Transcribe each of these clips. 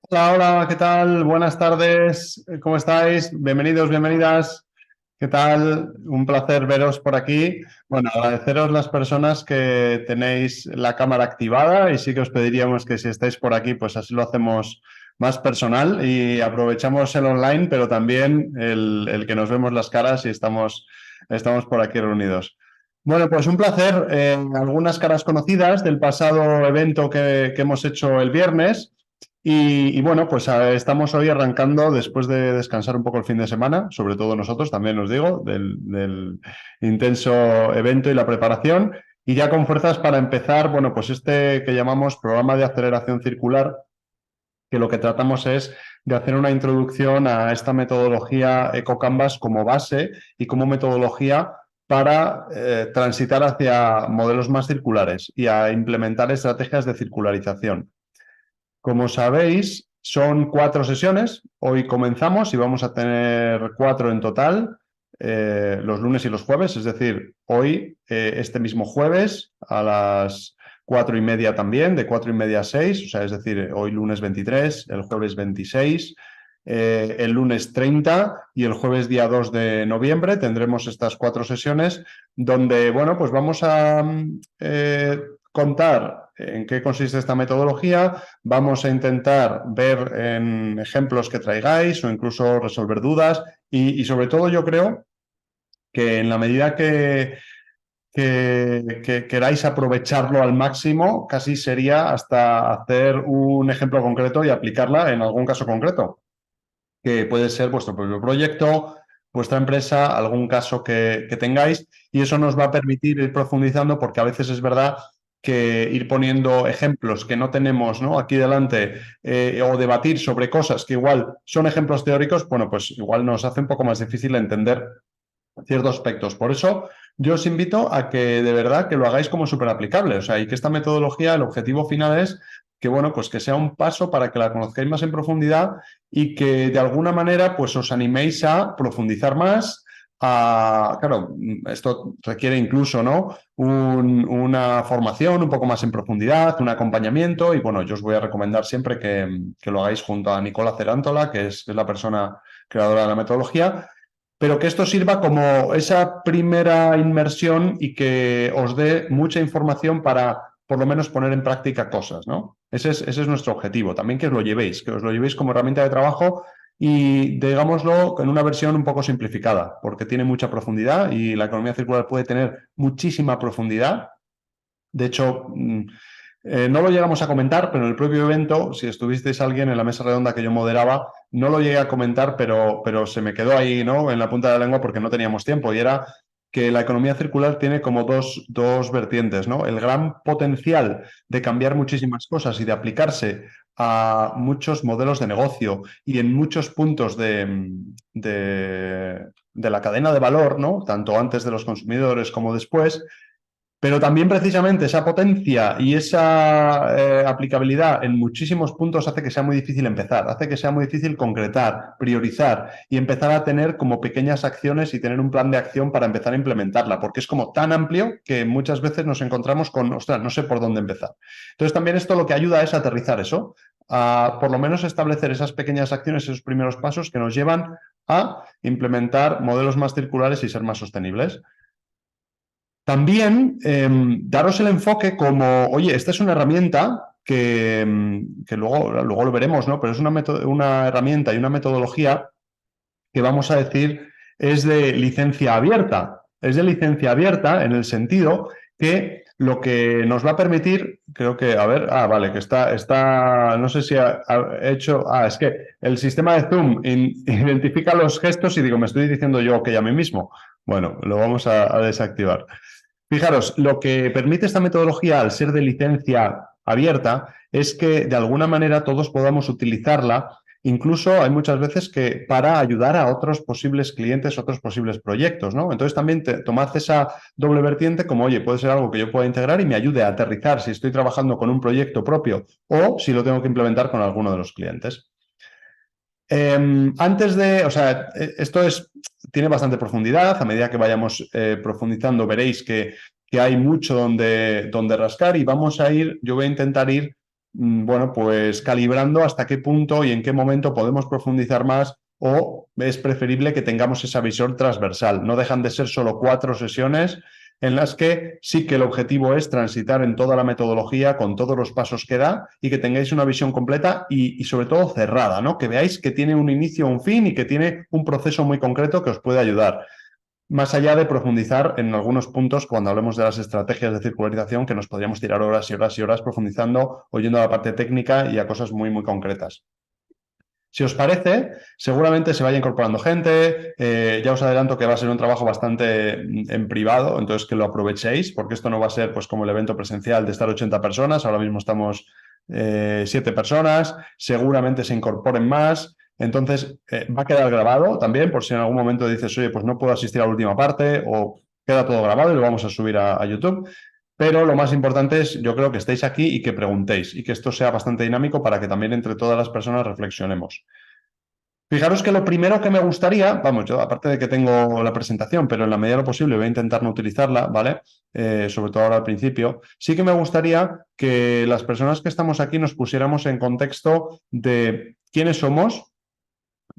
Hola, hola, ¿qué tal? Buenas tardes, ¿cómo estáis? Bienvenidos, bienvenidas. ¿Qué tal? Un placer veros por aquí. Bueno, agradeceros las personas que tenéis la cámara activada y sí que os pediríamos que si estáis por aquí, pues así lo hacemos más personal y aprovechamos el online, pero también el que nos vemos las caras y estamos por aquí reunidos. Bueno, pues un placer. Algunas caras conocidas del pasado evento que hemos hecho el viernes. Bueno, pues estamos hoy arrancando después de descansar un poco el fin de semana, sobre todo nosotros, también os digo, del intenso evento y la preparación, y ya con fuerzas para empezar, bueno, pues este que llamamos programa de aceleración circular, que lo que tratamos es de hacer una introducción a esta metodología EcoCanvas como base y como metodología para transitar hacia modelos más circulares y a implementar estrategias de circularización. Como sabéis, son 4 sesiones. Hoy comenzamos y vamos a tener 4 en total, los lunes y los jueves. Es decir, hoy, este mismo jueves, a las 4:30 también, de 4:30 a 6. O sea, es decir, hoy lunes 23, el jueves 26, el lunes 30 y el jueves día 2 de noviembre tendremos estas 4 sesiones donde, bueno, pues vamos a contar en qué consiste esta metodología. Vamos a intentar ver en ejemplos que traigáis o incluso resolver dudas y sobre todo yo creo que en la medida que queráis aprovecharlo al máximo, casi sería hasta hacer un ejemplo concreto y aplicarla en algún caso concreto, que puede ser vuestro propio proyecto, vuestra empresa, algún caso que tengáis, y eso nos va a permitir ir profundizando porque a veces es verdad que ir poniendo ejemplos que no tenemos, ¿no?, aquí delante, o debatir sobre cosas que igual son ejemplos teóricos, bueno, pues igual nos hace un poco más difícil entender ciertos aspectos. Por eso yo os invito a que de verdad que lo hagáis como súper aplicable. O sea, y que esta metodología, el objetivo final es que, bueno, pues que sea un paso para que la conozcáis más en profundidad y que de alguna manera pues os animéis a profundizar más. Claro, esto requiere incluso, ¿no?, una formación un poco más en profundidad, un acompañamiento y bueno, yo os voy a recomendar siempre que lo hagáis junto a Nicola Cerantola, que es la persona creadora de la metodología, pero que esto sirva como esa primera inmersión y que os dé mucha información para por lo menos poner en práctica cosas, ¿no? Ese es nuestro objetivo. También que os lo llevéis como herramienta de trabajo y, digámoslo, en una versión un poco simplificada, porque tiene mucha profundidad y la economía circular puede tener muchísima profundidad. De hecho, no lo llegamos a comentar, pero en el propio evento, si estuvisteis alguien en la mesa redonda que yo moderaba, no lo llegué a comentar, pero se me quedó ahí, ¿no?, en la punta de la lengua porque no teníamos tiempo. Y era que la economía circular tiene como dos vertientes, ¿no? El gran potencial de cambiar muchísimas cosas y de aplicarse a muchos modelos de negocio y en muchos puntos de la cadena de valor, ¿no?, tanto antes de los consumidores como después, pero también precisamente esa potencia y esa aplicabilidad en muchísimos puntos hace que sea muy difícil empezar, hace que sea muy difícil concretar, priorizar y empezar a tener como pequeñas acciones y tener un plan de acción para empezar a implementarla, porque es como tan amplio que muchas veces nos encontramos con, ostras, no sé por dónde empezar. Entonces también esto lo que ayuda es aterrizar eso, a por lo menos establecer esas pequeñas acciones, esos primeros pasos que nos llevan a implementar modelos más circulares y ser más sostenibles. También daros el enfoque como, oye, esta es una herramienta que luego lo veremos, ¿no? Pero es una herramienta y una metodología que vamos a decir es de licencia abierta. Es de licencia abierta en el sentido que lo que nos va a permitir, creo que, a ver, vale, que no sé si ha hecho, es que el sistema de Zoom identifica los gestos y digo, me estoy diciendo yo que a mí mismo. Bueno, lo vamos a desactivar. Fijaros, lo que permite esta metodología, al ser de licencia abierta, es que de alguna manera todos podamos utilizarla. Incluso hay muchas veces que para ayudar a otros posibles clientes, otros posibles proyectos, ¿no? Entonces también tomad esa doble vertiente como, oye, puede ser algo que yo pueda integrar y me ayude a aterrizar si estoy trabajando con un proyecto propio o si lo tengo que implementar con alguno de los clientes. O sea, tiene bastante profundidad. A medida que vayamos profundizando, veréis que hay mucho donde rascar y yo voy a intentar ir bueno, pues calibrando hasta qué punto y en qué momento podemos profundizar más o es preferible que tengamos esa visión transversal. No dejan de ser solo 4 sesiones en las que sí que el objetivo es transitar en toda la metodología con todos los pasos que da y que tengáis una visión completa y sobre todo cerrada, ¿no? Que veáis que tiene un inicio, un fin y que tiene un proceso muy concreto que os puede ayudar. Más allá de profundizar en algunos puntos cuando hablemos de las estrategias de circularización, que nos podríamos tirar horas y horas y horas profundizando, oyendo a la parte técnica y a cosas muy, muy concretas. Si os parece, seguramente se vaya incorporando gente. Ya os adelanto que va a ser un trabajo bastante en privado, entonces que lo aprovechéis, porque esto no va a ser pues como el evento presencial de estar 80 personas. Ahora mismo estamos 7 personas. Seguramente se incorporen más. Entonces va a quedar grabado también, por si en algún momento dices, oye, pues no puedo asistir a la última parte o queda todo grabado y lo vamos a subir a YouTube. Pero lo más importante es, yo creo que estéis aquí y que preguntéis y que esto sea bastante dinámico para que también entre todas las personas reflexionemos. Fijaros que lo primero que me gustaría, vamos, yo aparte de que tengo la presentación, pero en la medida de lo posible voy a intentar no utilizarla, ¿vale? Sobre todo ahora al principio, sí que me gustaría que las personas que estamos aquí nos pusiéramos en contexto de quiénes somos,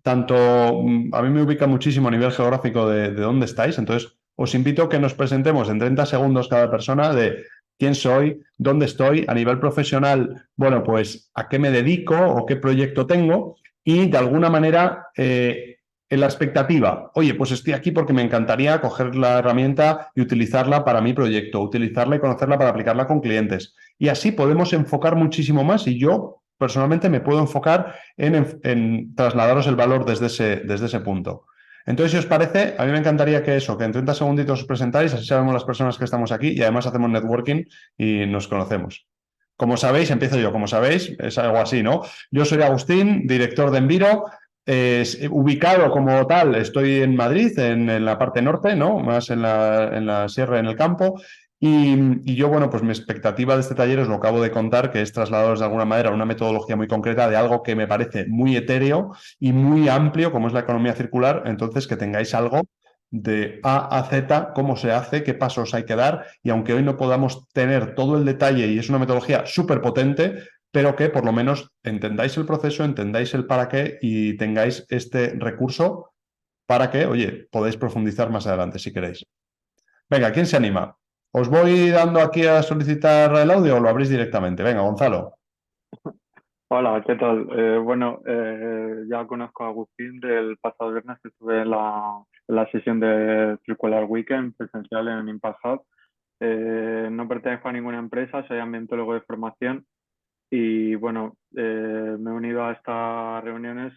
tanto a mí me ubica muchísimo a nivel geográfico de dónde estáis, entonces os invito a que nos presentemos en 30 segundos cada persona de quién soy, dónde estoy, a nivel profesional, bueno, pues a qué me dedico o qué proyecto tengo y de alguna manera en la expectativa, oye, pues estoy aquí porque me encantaría coger la herramienta y utilizarla para mi proyecto, utilizarla y conocerla para aplicarla con clientes. Y así podemos enfocar muchísimo más y yo personalmente me puedo enfocar en trasladaros el valor desde ese punto. Entonces, si os parece, a mí me encantaría que eso, que en 30 segunditos os presentáis, así sabemos las personas que estamos aquí y además hacemos networking y nos conocemos. Como sabéis, empiezo yo, como sabéis, es algo así, ¿no? Yo soy Agustín, director de Enviro, ubicado como tal, estoy en Madrid, en la parte norte, ¿no? Más en la sierra, en el campo, y yo, bueno, pues mi expectativa de este taller os lo acabo de contar, que es trasladaros de alguna manera a una metodología muy concreta de algo que me parece muy etéreo y muy amplio, como es la economía circular. Entonces, que tengáis algo de A a Z, cómo se hace, qué pasos hay que dar. Y aunque hoy no podamos tener todo el detalle y es una metodología súper potente, pero que por lo menos entendáis el proceso, entendáis el para qué y tengáis este recurso para que, oye, podéis profundizar más adelante si queréis. Venga, ¿quién se anima? ¿Os voy dando aquí a solicitar el audio o lo abrís directamente? Venga, Gonzalo. Hola, ¿qué tal? Bueno, ya conozco a Agustín del pasado viernes que estuve en la sesión de Circular Weekend presencial en Impact Hub. No pertenezco a ninguna empresa, soy ambientólogo de formación y bueno, me he unido a estas reuniones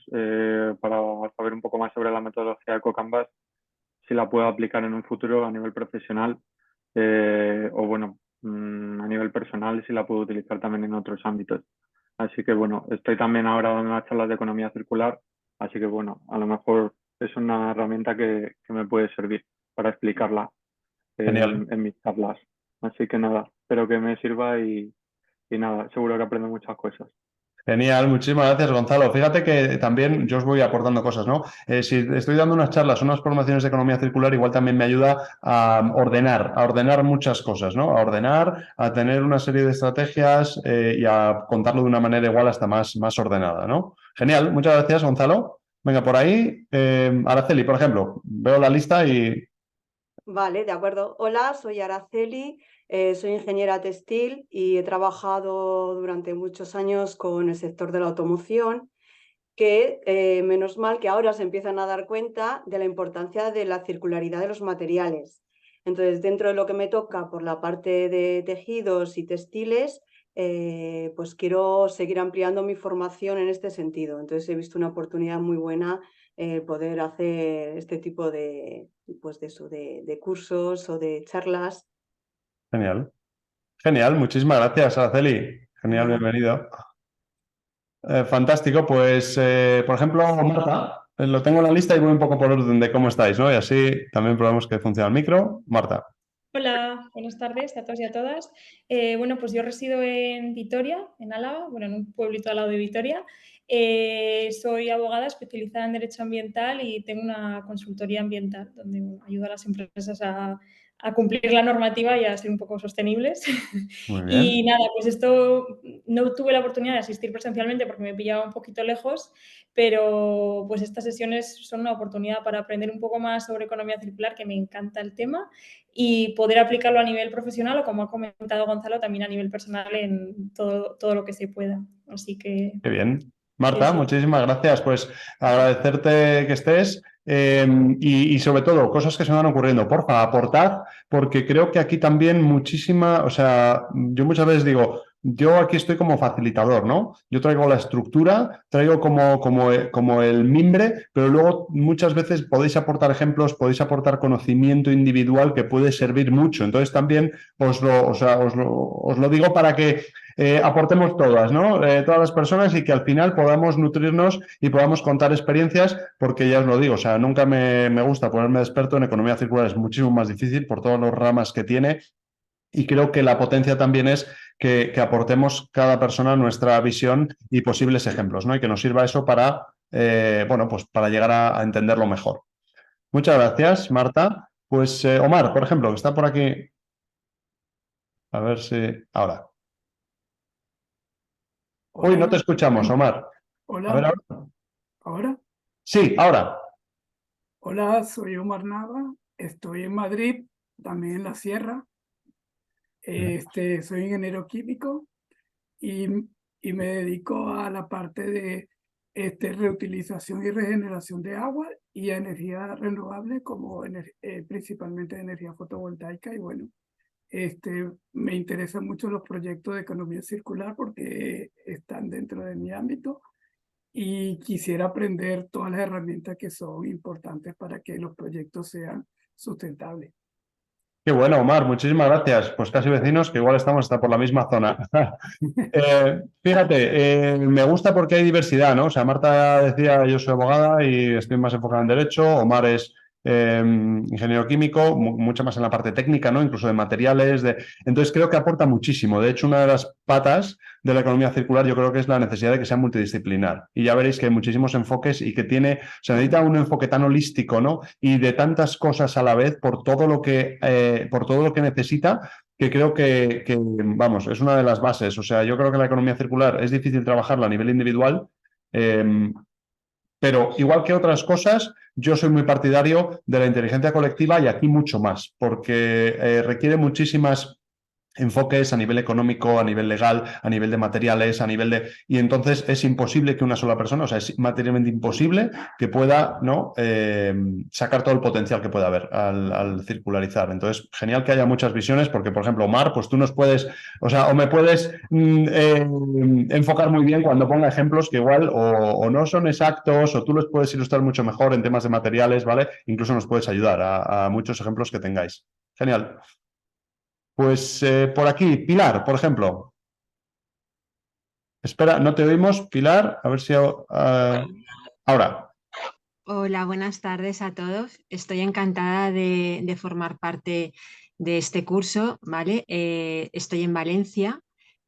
para saber un poco más sobre la metodología de CoCanvas, si la puedo aplicar en un futuro a nivel profesional o bueno, a nivel personal, si la puedo utilizar también en otros ámbitos. Así que bueno, estoy también ahora dando unas charlas de economía circular, así que bueno, a lo mejor es una herramienta que me puede servir para explicarla Genial. en mis charlas. Así que nada, espero que me sirva y nada, seguro que aprendo muchas cosas. Genial, muchísimas gracias, Gonzalo. Fíjate que también yo os voy aportando cosas, ¿no? Si estoy dando unas charlas, unas formaciones de economía circular, igual también me ayuda a ordenar muchas cosas, ¿no? A ordenar, a tener una serie de estrategias y a contarlo de una manera igual hasta más ordenada, ¿no? Genial, muchas gracias, Gonzalo. Venga, por ahí, Araceli, por ejemplo, veo la lista y Vale, de acuerdo. Hola, soy Araceli, soy ingeniera textil y he trabajado durante muchos años con el sector de la automoción, que menos mal que ahora se empiezan a dar cuenta de la importancia de la circularidad de los materiales. Entonces, dentro de lo que me toca por la parte de tejidos y textiles, pues quiero seguir ampliando mi formación en este sentido. Entonces, he visto una oportunidad muy buena poder hacer este tipo de, pues de, eso, de cursos o de charlas. genial. Genial, muchísimas gracias, Araceli. Genial, Nada. bienvenido. Fantástico, pues por ejemplo, Marta, lo tengo en la lista y voy un poco por orden de cómo estáis, ¿no? Y así también probamos que funciona el micro. Marta, Hola, buenas tardes a todos y a todas. Bueno, pues yo resido en Vitoria, en Álava, bueno, en un pueblito al lado de Vitoria. Soy abogada especializada en Derecho Ambiental y tengo una consultoría ambiental donde bueno, ayudo a las empresas a cumplir la normativa y a ser un poco sostenibles. muy bien. Y nada, pues esto no tuve la oportunidad de asistir presencialmente porque me pillaba un poquito lejos, pero pues estas sesiones son una oportunidad para aprender un poco más sobre economía circular, que me encanta el tema, y poder aplicarlo a nivel profesional o, como ha comentado Gonzalo, también a nivel personal en todo lo que se pueda. Así que... Qué bien. Marta, eso. muchísimas gracias. Pues agradecerte que estés y sobre todo cosas que se me van ocurriendo. Porfa, aportad, porque creo que aquí también muchísima, o sea, yo muchas veces digo, yo aquí estoy como facilitador, ¿no? Yo traigo la estructura, traigo como el mimbre, pero luego muchas veces podéis aportar ejemplos, podéis aportar conocimiento individual que puede servir mucho. Entonces también os lo digo para que aportemos todas, ¿no? Todas las personas y que al final podamos nutrirnos y podamos contar experiencias, porque ya os lo digo, o sea, nunca me gusta ponerme de experto en economía circular, es muchísimo más difícil por todas las ramas que tiene y creo que la potencia también es que aportemos cada persona nuestra visión y posibles ejemplos, ¿no? Y que nos sirva eso para, bueno, pues para llegar a entenderlo mejor. Muchas gracias, Marta. Pues Omar, por ejemplo, que está por aquí. A ver si... Ahora. Uy, no te Hola, escuchamos, Omar. A ver, hola, ahora. ahora. Sí, ahora. Hola, soy Omar Nava, estoy en Madrid, también en la Sierra. Soy ingeniero químico y, y me dedico a la parte de reutilización y regeneración de agua y a energía renovable como principalmente energía fotovoltaica. Y bueno, me interesan mucho los proyectos de economía circular porque están dentro de mi ámbito. Y quisiera aprender todas las herramientas que son importantes para que los proyectos sean sustentables. Qué bueno, Omar, muchísimas gracias. Pues casi vecinos, que igual estamos hasta por la misma zona. Fíjate, me gusta porque hay diversidad, ¿no? O sea, Marta decía, yo soy abogada y estoy más enfocada en derecho, Omar es ingeniero químico, mucho más en la parte técnica, ¿no? Incluso de materiales. Entonces creo que aporta muchísimo. De hecho, una de las patas de la economía circular yo creo que es la necesidad de que sea multidisciplinar. Y ya veréis que hay muchísimos enfoques y que se necesita un enfoque tan holístico, ¿no? Y de tantas cosas a la vez por todo lo que necesita, que creo vamos, es una de las bases. O sea, yo creo que la economía circular es difícil trabajarla a nivel individual, pero igual que otras cosas, yo soy muy partidario de la inteligencia colectiva y aquí mucho más, porque requiere muchísimas enfoques a nivel económico, a nivel legal, a nivel de materiales, a nivel de... Y entonces es imposible que una sola persona, o sea, es materialmente imposible que pueda, ¿no? Sacar todo el potencial que pueda haber al circularizar. Entonces, genial que haya muchas visiones porque, por ejemplo, Omar, pues tú nos puedes, o sea, o me puedes enfocar muy bien cuando ponga ejemplos que igual o no son exactos o tú los puedes ilustrar mucho mejor en temas de materiales, ¿vale? Incluso nos puedes ayudar a muchos ejemplos que tengáis. Genial. Pues por aquí, Pilar, por ejemplo. Espera, no te oímos, Pilar. A ver si ahora. Hola, buenas tardes a todos. Estoy encantada de formar parte de este curso, ¿vale? Estoy en Valencia,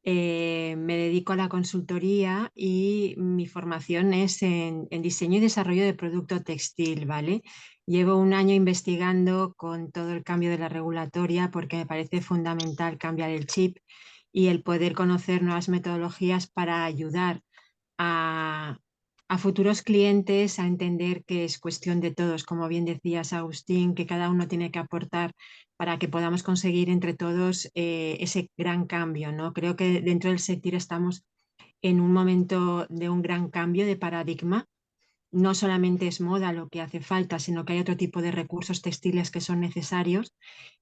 me dedico a la consultoría y mi formación es en diseño y desarrollo de producto textil, ¿vale? Llevo un año investigando con todo el cambio de la regulatoria porque me parece fundamental cambiar el chip y el poder conocer nuevas metodologías para ayudar a futuros clientes a entender que es cuestión de todos, como bien decías, Agustín, que cada uno tiene que aportar para que podamos conseguir entre todos ese gran cambio, ¿no? Creo que dentro del sector estamos en un momento de un gran cambio de paradigma. No solamente es moda lo que hace falta, sino que hay otro tipo de recursos textiles que son necesarios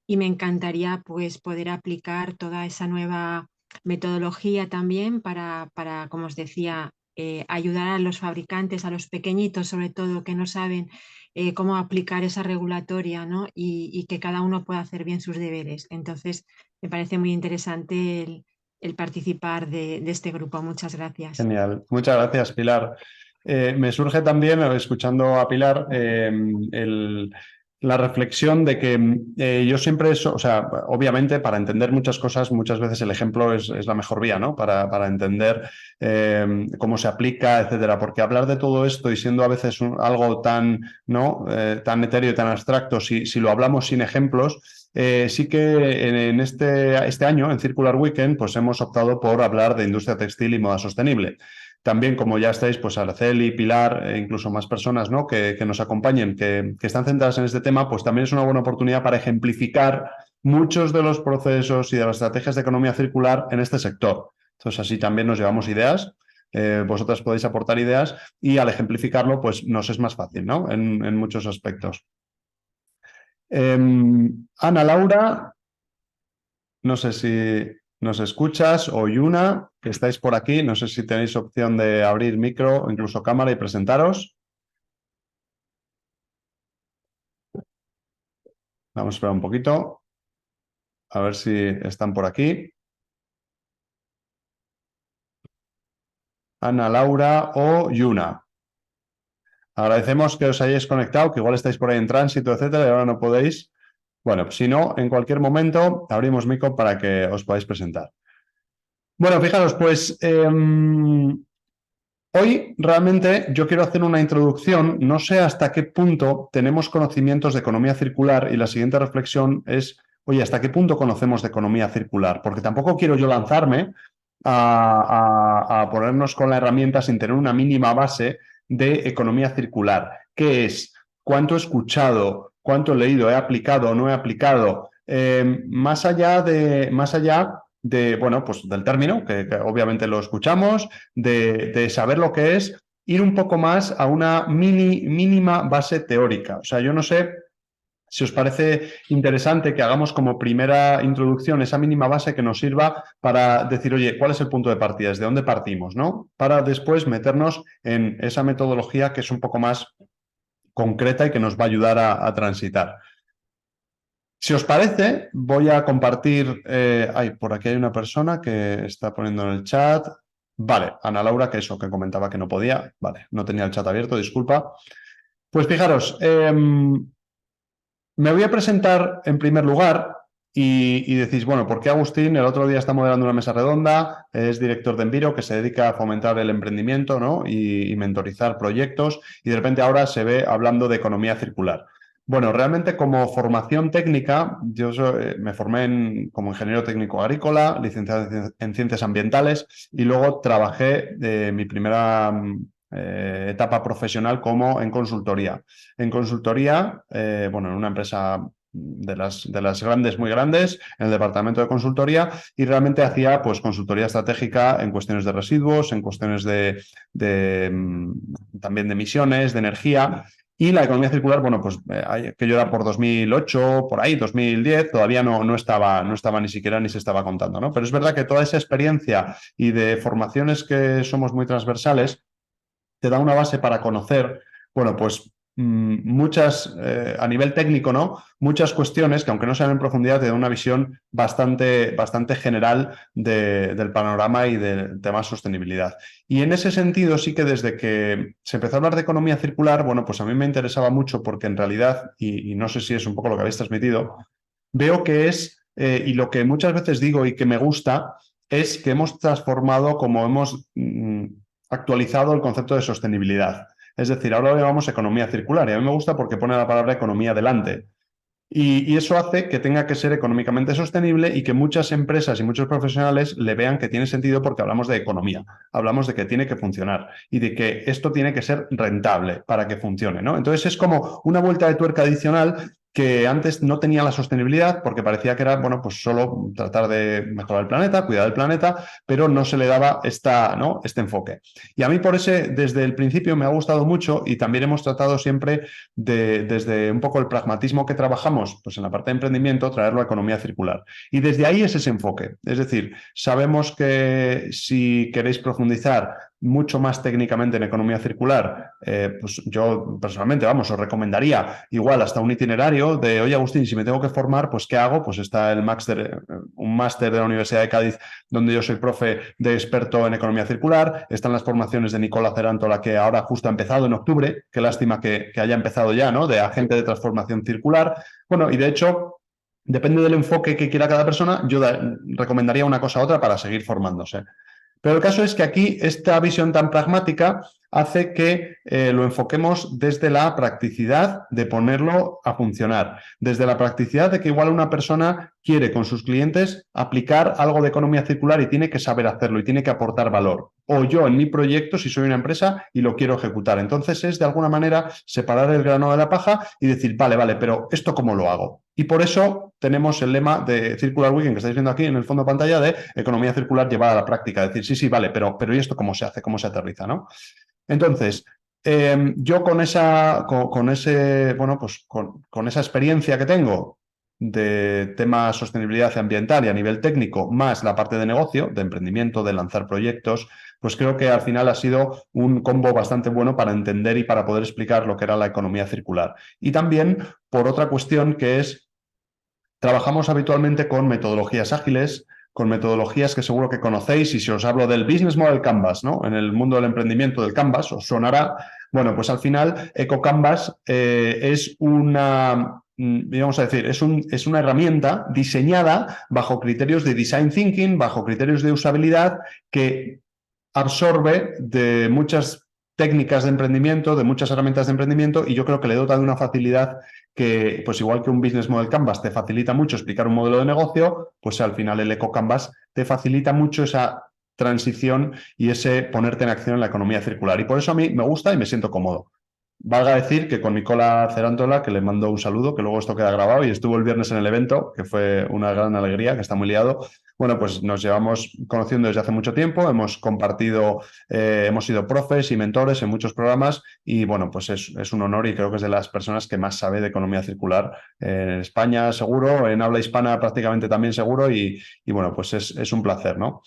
y me encantaría pues poder aplicar toda esa nueva metodología también para como os decía, ayudar a los fabricantes, a los pequeñitos sobre todo, que no saben cómo aplicar esa regulatoria, ¿no? Y que cada uno pueda hacer bien sus deberes. Entonces, me parece muy interesante el participar de este grupo. Muchas gracias. Genial. Muchas gracias, Pilar. Me surge también, escuchando a Pilar, la reflexión de que yo siempre, o sea, obviamente para entender muchas cosas, muchas veces el ejemplo es la mejor vía, ¿no? Para entender cómo se aplica, etcétera. Porque hablar de todo esto y siendo a veces algo tan, ¿no? Tan etéreo y tan abstracto, si lo hablamos sin ejemplos, sí que en este año, en Circular Weekend, pues hemos optado por hablar de industria textil y moda sostenible. También, como ya estáis, pues Araceli, Pilar, e incluso más personas, ¿no?, que nos acompañen, que están centradas en este tema, pues también es una buena oportunidad para ejemplificar muchos de los procesos y de las estrategias de economía circular en este sector. Entonces, así también nos llevamos ideas. Vosotras podéis aportar ideas y al ejemplificarlo, pues nos es más fácil, ¿no?, en muchos aspectos. Ana Laura, no sé si nos escuchas, o Yuna, que estáis por aquí, no sé si tenéis opción de abrir micro, incluso cámara y presentaros. Vamos a esperar un poquito, a ver si están por aquí. Ana Laura o Yuna. Agradecemos que os hayáis conectado, que igual estáis por ahí en tránsito, etcétera, y ahora no podéis. Bueno, si no, en cualquier momento abrimos micro para que os podáis presentar. Bueno, fijaros, pues hoy realmente yo quiero hacer una introducción. No sé hasta qué punto tenemos conocimientos de economía circular y la siguiente reflexión es, oye, ¿hasta qué punto conocemos de economía circular? Porque tampoco quiero yo lanzarme a ponernos con la herramienta sin tener una mínima base de economía circular. ¿Qué es? ¿Cuánto he escuchado? ¿Cuánto he leído? ¿He aplicado o no he aplicado? Más allá de, bueno, pues del término, que obviamente lo escuchamos, de saber lo que es, ir un poco más a una mínima base teórica. O sea, yo no sé si os parece interesante que hagamos como primera introducción esa mínima base que nos sirva para decir, oye, ¿cuál es el punto de partida? ¿Desde dónde partimos? ¿No? Para después meternos en esa metodología que es un poco más concreta y que nos va a ayudar a transitar. Si os parece, voy a compartir... por aquí hay una persona que está poniendo en el chat. Vale, Ana Laura, que eso, que comentaba que no podía. Vale, no tenía el chat abierto, disculpa. Pues fijaros, me voy a presentar en primer lugar y decís, bueno, ¿por qué Agustín el otro día está moderando una mesa redonda? Es director de Enviro, que se dedica a fomentar el emprendimiento, ¿no?, y mentorizar proyectos, y de repente ahora se ve hablando de economía circular. Bueno, realmente como formación técnica, yo me formé como ingeniero técnico agrícola, licenciado en ciencias ambientales, y luego trabajé mi primera etapa profesional como en consultoría. En consultoría, bueno, en una empresa de las grandes, muy grandes, en el departamento de consultoría, y realmente hacía pues consultoría estratégica en cuestiones de residuos, en cuestiones también de emisiones, de energía. Y la economía circular, bueno, pues que yo era por 2008, por ahí, 2010, todavía no estaba ni siquiera ni se estaba contando, ¿no? Pero es verdad que toda esa experiencia y de formaciones que somos muy transversales te da una base para conocer, bueno, pues muchas, a nivel técnico, ¿no?, muchas cuestiones que, aunque no sean en profundidad, te dan una visión bastante general del panorama y del tema sostenibilidad. Y en ese sentido, sí que desde que se empezó a hablar de economía circular, bueno, pues a mí me interesaba mucho porque en realidad, y no sé si es un poco lo que habéis transmitido, veo que es, y lo que muchas veces digo y que me gusta, es que hemos transformado, como hemos actualizado el concepto de sostenibilidad. Es decir, ahora lo llamamos economía circular, y a mí me gusta porque pone la palabra economía delante. Y eso hace que tenga que ser económicamente sostenible y que muchas empresas y muchos profesionales le vean que tiene sentido, porque hablamos de economía, hablamos de que tiene que funcionar y de que esto tiene que ser rentable para que funcione, ¿no? Entonces es como una vuelta de tuerca adicional que antes no tenía la sostenibilidad porque parecía que era, bueno, pues solo tratar de mejorar el planeta, cuidar del planeta, pero no se le daba este enfoque. Y a mí por ese, desde el principio me ha gustado mucho, y también hemos tratado siempre desde un poco el pragmatismo que trabajamos, pues en la parte de emprendimiento, traerlo a economía circular. Y desde ahí es ese enfoque. Es decir, sabemos que si queréis profundizar mucho más técnicamente en economía circular, pues yo personalmente, vamos, os recomendaría igual hasta un itinerario de, oye, Agustín, si me tengo que formar, pues ¿qué hago? Pues está un máster de la Universidad de Cádiz, donde yo soy profe de experto en economía circular. Están las formaciones de Nicola Cerantola, que ahora justo ha empezado en octubre. Qué lástima que haya empezado ya, ¿no?, de agente de transformación circular. Bueno, y de hecho, depende del enfoque que quiera cada persona, yo recomendaría una cosa u otra para seguir formándose. Pero el caso es que aquí esta visión tan pragmática hace que lo enfoquemos desde la practicidad de ponerlo a funcionar, desde la practicidad de que igual una persona quiere con sus clientes aplicar algo de economía circular y tiene que saber hacerlo y tiene que aportar valor. O yo en mi proyecto, si soy una empresa y lo quiero ejecutar. Entonces es de alguna manera separar el grano de la paja y decir, vale, pero ¿esto cómo lo hago? Y por eso tenemos el lema de Circular Weekend que estáis viendo aquí en el fondo de pantalla de economía circular llevada a la práctica. Decir, sí, vale, pero ¿y esto cómo se hace? ¿Cómo se aterriza? ¿No? Entonces, yo con esa experiencia que tengo de tema sostenibilidad ambiental y a nivel técnico, más la parte de negocio, de emprendimiento, de lanzar proyectos, pues creo que al final ha sido un combo bastante bueno para entender y para poder explicar lo que era la economía circular. Y también por otra cuestión que es, trabajamos habitualmente con metodologías ágiles, con metodologías que seguro que conocéis, y si os hablo del Business Model Canvas, ¿no? En el mundo del emprendimiento del Canvas, os sonará. Bueno, pues al final EcoCanvas es una, vamos a decir, es una herramienta diseñada bajo criterios de design thinking, bajo criterios de usabilidad, que absorbe de muchas técnicas de emprendimiento, de muchas herramientas de emprendimiento, y yo creo que le dota de una facilidad que, pues igual que un Business Model Canvas te facilita mucho explicar un modelo de negocio, pues al final el Eco Canvas te facilita mucho esa transición y ese ponerte en acción en la economía circular. Y por eso a mí me gusta y me siento cómodo. Valga decir que con Nicola Cerántola, que le mando un saludo, que luego esto queda grabado, y estuvo el viernes en el evento, que fue una gran alegría, que está muy liado. Bueno, pues nos llevamos conociendo desde hace mucho tiempo, hemos compartido, hemos sido profes y mentores en muchos programas, y bueno, pues es un honor y creo que es de las personas que más sabe de economía circular en España, seguro, en habla hispana prácticamente también seguro, y bueno, pues es un placer, ¿no?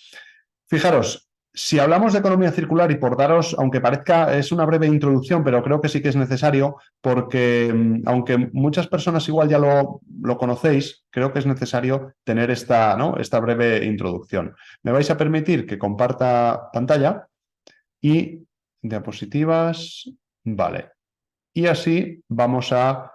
Fijaros, si hablamos de economía circular, y por daros, aunque parezca, es una breve introducción, pero creo que sí que es necesario, porque aunque muchas personas igual ya lo conocéis, creo que es necesario tener esta breve introducción. Me vais a permitir que comparta pantalla y diapositivas. Vale. Y así vamos a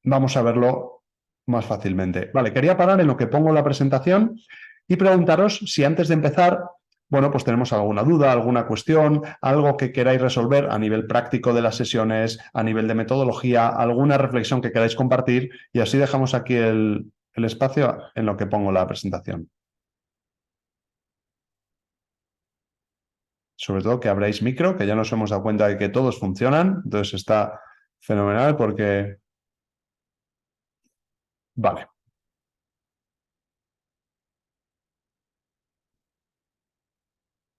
verlo más fácilmente. Vale, quería parar en lo que pongo la presentación y preguntaros si antes de empezar, bueno, pues tenemos alguna duda, alguna cuestión, algo que queráis resolver a nivel práctico de las sesiones, a nivel de metodología, alguna reflexión que queráis compartir, y así dejamos aquí el espacio en lo que pongo la presentación. Sobre todo que abráis micro, que ya nos hemos dado cuenta de que todos funcionan, entonces está fenomenal porque... Vale.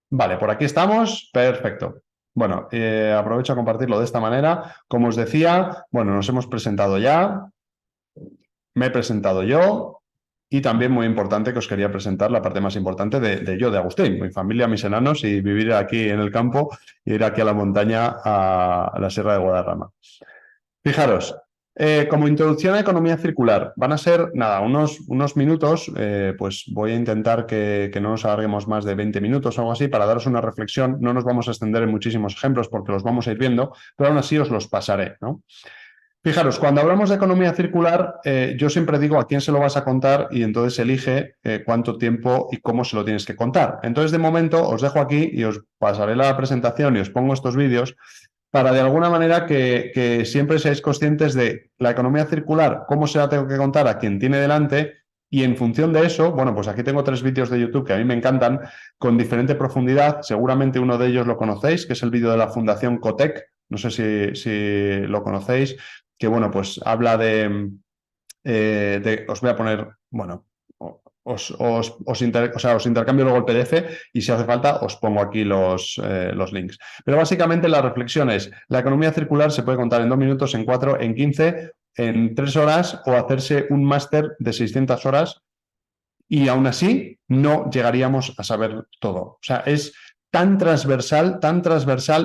Vale, por aquí estamos. Perfecto. Bueno, aprovecho a compartirlo de esta manera. Como os decía, bueno, nos hemos presentado ya. Me he presentado yo. Y también muy importante que os quería presentar la parte más importante de yo, de Agustín, mi familia, mis enanos, y vivir aquí en el campo y ir aquí a la montaña, a la Sierra de Guadarrama. Fijaros, como introducción a economía circular, van a ser, nada, unos minutos, pues voy a intentar que no nos alarguemos más de 20 minutos o algo así para daros una reflexión. No nos vamos a extender en muchísimos ejemplos porque los vamos a ir viendo, pero aún así os los pasaré, ¿no? Fijaros, cuando hablamos de economía circular, yo siempre digo a quién se lo vas a contar y entonces elige cuánto tiempo y cómo se lo tienes que contar. Entonces, de momento, os dejo aquí y os pasaré la presentación y os pongo estos vídeos para de alguna manera que siempre seáis conscientes de la economía circular, cómo se la tengo que contar a quien tiene delante, y en función de eso, bueno, pues aquí tengo 3 vídeos de YouTube que a mí me encantan, con diferente profundidad. Seguramente uno de ellos lo conocéis, que es el vídeo de la Fundación Cotec, no sé si lo conocéis, que bueno, pues habla os voy a poner, bueno, os intercambio luego el PDF y si hace falta os pongo aquí los links. Pero básicamente la reflexión es, la economía circular se puede contar en 2 minutos, en 4, en 15, en 3 horas, o hacerse un máster de 600 horas y aún así no llegaríamos a saber todo. O sea, es tan transversal,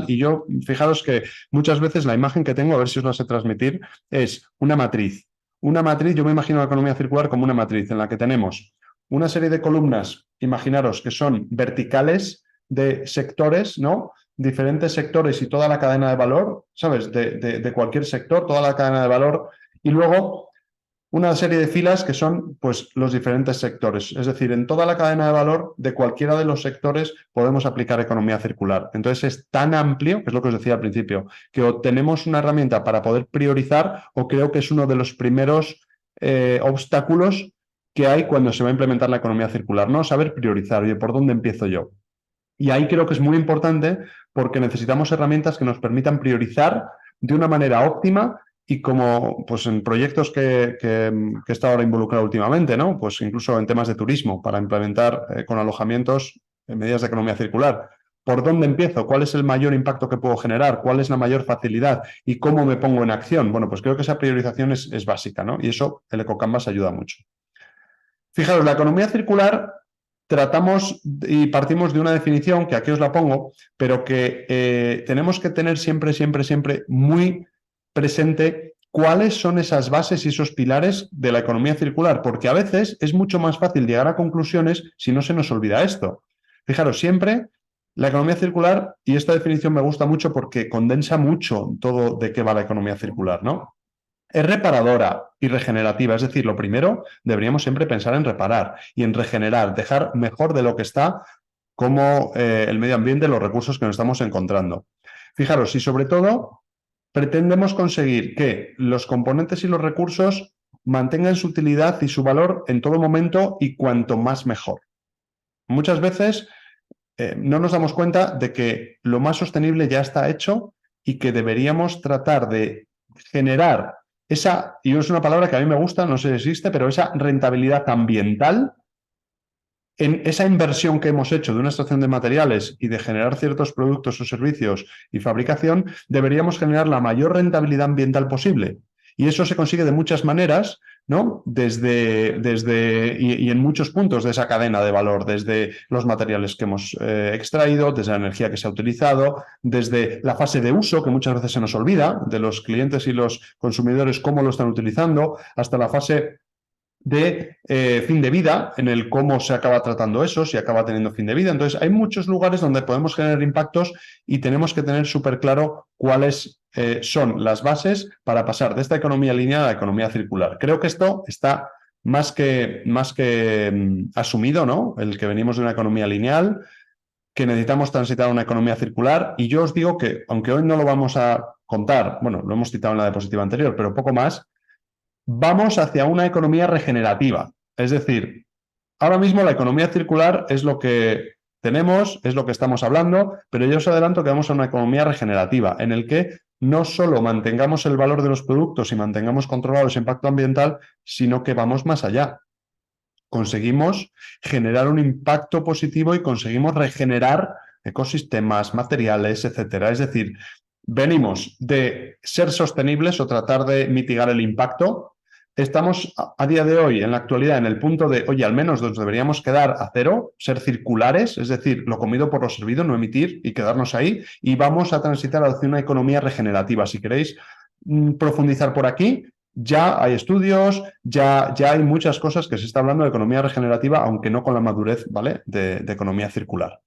y yo, fijaros que muchas veces la imagen que tengo, a ver si os la sé transmitir, es una matriz. Una matriz, yo me imagino la economía circular como una matriz en la que tenemos una serie de columnas, imaginaros que son verticales de sectores, ¿no? Diferentes sectores y toda la cadena de valor, ¿sabes? De cualquier sector, toda la cadena de valor, y luego una serie de filas que son pues, los diferentes sectores. Es decir, en toda la cadena de valor de cualquiera de los sectores podemos aplicar economía circular. Entonces es tan amplio, que es lo que os decía al principio, que o tenemos una herramienta para poder priorizar o creo que es uno de los primeros obstáculos que hay cuando se va a implementar la economía circular, ¿no? Saber priorizar, oye, ¿por dónde empiezo yo? Y ahí creo que es muy importante porque necesitamos herramientas que nos permitan priorizar de una manera óptima y como pues en proyectos que he estado ahora involucrado últimamente, ¿no? Pues incluso en temas de turismo, para implementar con alojamientos medidas de economía circular. ¿Por dónde empiezo? ¿Cuál es el mayor impacto que puedo generar? ¿Cuál es la mayor facilidad? ¿Y cómo me pongo en acción? Bueno, pues creo que esa priorización es básica, ¿no? Y eso el EcoCanvas ayuda mucho. Fijaros, la economía circular tratamos y partimos de una definición, que aquí os la pongo, pero que tenemos que tener siempre muy presente cuáles son esas bases y esos pilares de la economía circular, porque a veces es mucho más fácil llegar a conclusiones si no se nos olvida esto. Fijaros, siempre la economía circular, y esta definición me gusta mucho porque condensa mucho todo de qué va la economía circular, ¿no? Es reparadora y regenerativa, es decir, lo primero, deberíamos siempre pensar en reparar y en regenerar, dejar mejor de lo que está como el medio ambiente, los recursos que nos estamos encontrando. Fijaros, y sobre todo, pretendemos conseguir que los componentes y los recursos mantengan su utilidad y su valor en todo momento y cuanto más mejor. Muchas veces no nos damos cuenta de que lo más sostenible ya está hecho y que deberíamos tratar de generar esa, y es una palabra que a mí me gusta, no sé si existe, pero esa rentabilidad ambiental en esa inversión que hemos hecho de una extracción de materiales y de generar ciertos productos o servicios y fabricación, deberíamos generar la mayor rentabilidad ambiental posible. Y eso se consigue de muchas maneras, ¿no? Y en muchos puntos de esa cadena de valor, desde los materiales que hemos extraído, desde la energía que se ha utilizado, desde la fase de uso, que muchas veces se nos olvida, de los clientes y los consumidores, cómo lo están utilizando, hasta la fase de fin de vida, en el cómo se acaba tratando eso, si acaba teniendo fin de vida. Entonces, hay muchos lugares donde podemos generar impactos y tenemos que tener súper claro cuáles son las bases para pasar de esta economía lineal a la economía circular. Creo que esto está más que asumido, ¿no? El que venimos de una economía lineal, que necesitamos transitar a una economía circular. Y yo os digo que, aunque hoy no lo vamos a contar, bueno, lo hemos citado en la diapositiva anterior, pero poco más, vamos hacia una economía regenerativa. Es decir, ahora mismo la economía circular es lo que tenemos, es lo que estamos hablando, pero yo os adelanto que vamos a una economía regenerativa, en el que no solo mantengamos el valor de los productos y mantengamos controlado ese impacto ambiental, sino que vamos más allá. Conseguimos generar un impacto positivo y conseguimos regenerar ecosistemas, materiales, etcétera. Es decir, venimos de ser sostenibles o tratar de mitigar el impacto. Estamos a día de hoy, en la actualidad, en el punto de, oye, al menos nos deberíamos quedar a cero, ser circulares, es decir, lo comido por lo servido, no emitir y quedarnos ahí, y vamos a transitar hacia una economía regenerativa. Si queréis profundizar por aquí, ya hay estudios, ya hay muchas cosas que se está hablando de economía regenerativa, aunque no con la madurez, ¿vale?, de economía circular.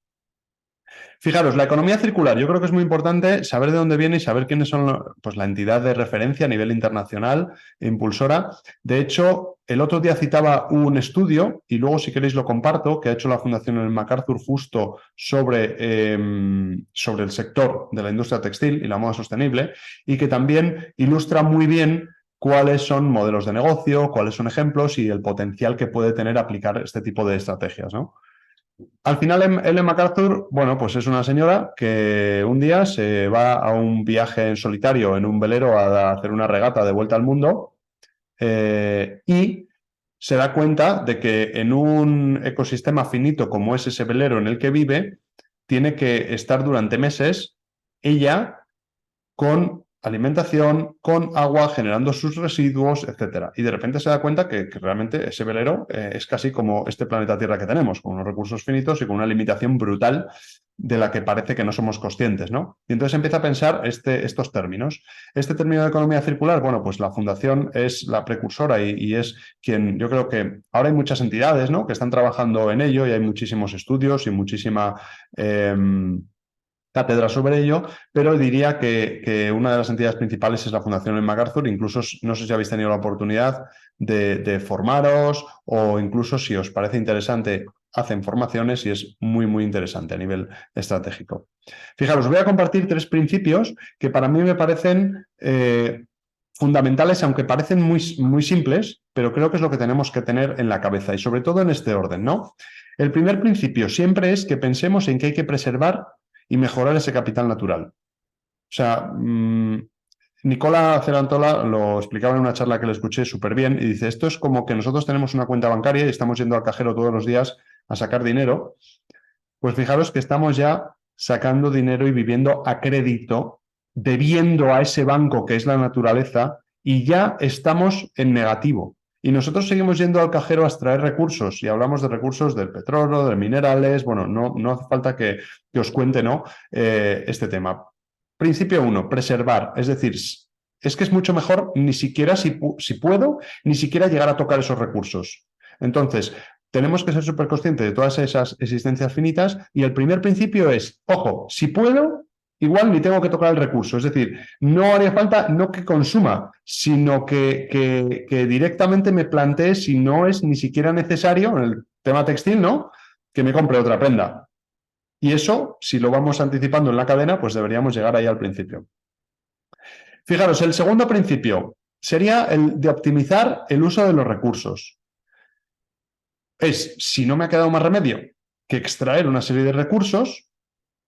Fijaros, la economía circular, yo creo que es muy importante saber de dónde viene y saber quiénes son pues, la entidad de referencia a nivel internacional e impulsora. De hecho, el otro día citaba un estudio, y luego si queréis lo comparto, que ha hecho la Fundación Ellen MacArthur justo sobre el sector de la industria textil y la moda sostenible, y que también ilustra muy bien cuáles son modelos de negocio, cuáles son ejemplos y el potencial que puede tener aplicar este tipo de estrategias, ¿no? Al final, Ellen MacArthur, bueno, pues es una señora que un día se va a un viaje en solitario en un velero a hacer una regata de vuelta al mundo y se da cuenta de que en un ecosistema finito como es ese velero en el que vive, tiene que estar durante meses ella con alimentación, con agua, generando sus residuos, etcétera. Y de repente se da cuenta que realmente ese velero es casi como este planeta Tierra que tenemos, con unos recursos finitos y con una limitación brutal de la que parece que no somos conscientes, ¿no? Y entonces empieza a pensar estos términos. Este término de economía circular, bueno, pues la Fundación es la precursora y es quien, yo creo que ahora hay muchas entidades, ¿no?, que están trabajando en ello y hay muchísimos estudios y muchísima cátedra sobre ello, pero diría que una de las entidades principales es la Fundación Ellen MacArthur. Incluso no sé si habéis tenido la oportunidad de formaros, o incluso si os parece interesante, hacen formaciones y es muy, muy interesante a nivel estratégico. Fijaros, voy a compartir 3 principios que para mí me parecen fundamentales, aunque parecen muy, muy simples, pero creo que es lo que tenemos que tener en la cabeza, y sobre todo en este orden, ¿no? El primer principio siempre es que pensemos en que hay que preservar y mejorar ese capital natural. O sea, Nicola Cerantola lo explicaba en una charla que le escuché súper bien, y dice, esto es como que nosotros tenemos una cuenta bancaria y estamos yendo al cajero todos los días a sacar dinero. Pues fijaros que estamos ya sacando dinero y viviendo a crédito, debiendo a ese banco que es la naturaleza, y ya estamos en negativo. Y nosotros seguimos yendo al cajero a extraer recursos, y hablamos de recursos del petróleo, de minerales. Bueno, no hace falta que os cuente, ¿no? Este tema. Principio 1, preservar. Es decir, es que es mucho mejor ni siquiera, si puedo, ni siquiera llegar a tocar esos recursos. Entonces, tenemos que ser súper conscientes de todas esas existencias finitas, y el primer principio es, ojo, si puedo, igual ni tengo que tocar el recurso. Es decir, no haría falta no que consuma, sino que directamente me plantee si no es ni siquiera necesario, en el tema textil, ¿no?, que me compre otra prenda. Y eso, si lo vamos anticipando en la cadena, pues deberíamos llegar ahí al principio. Fijaros, el segundo principio sería el de optimizar el uso de los recursos. Es, si no me ha quedado más remedio que extraer una serie de recursos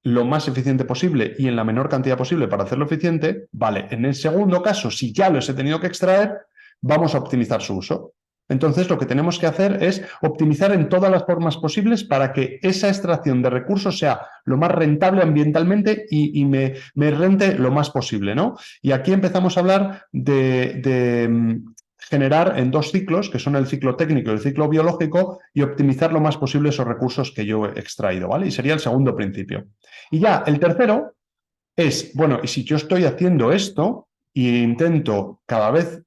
lo más eficiente posible y en la menor cantidad posible para hacerlo eficiente, vale. En el segundo caso, si ya los he tenido que extraer, vamos a optimizar su uso. Entonces, lo que tenemos que hacer es optimizar en todas las formas posibles para que esa extracción de recursos sea lo más rentable ambientalmente y me rente lo más posible, ¿no? Y aquí empezamos a hablar de generar en 2 ciclos, que son el ciclo técnico y el ciclo biológico, y optimizar lo más posible esos recursos que yo he extraído, ¿vale? Y sería el segundo principio. Y ya, el tercero es, bueno, y si yo estoy haciendo esto e intento cada vez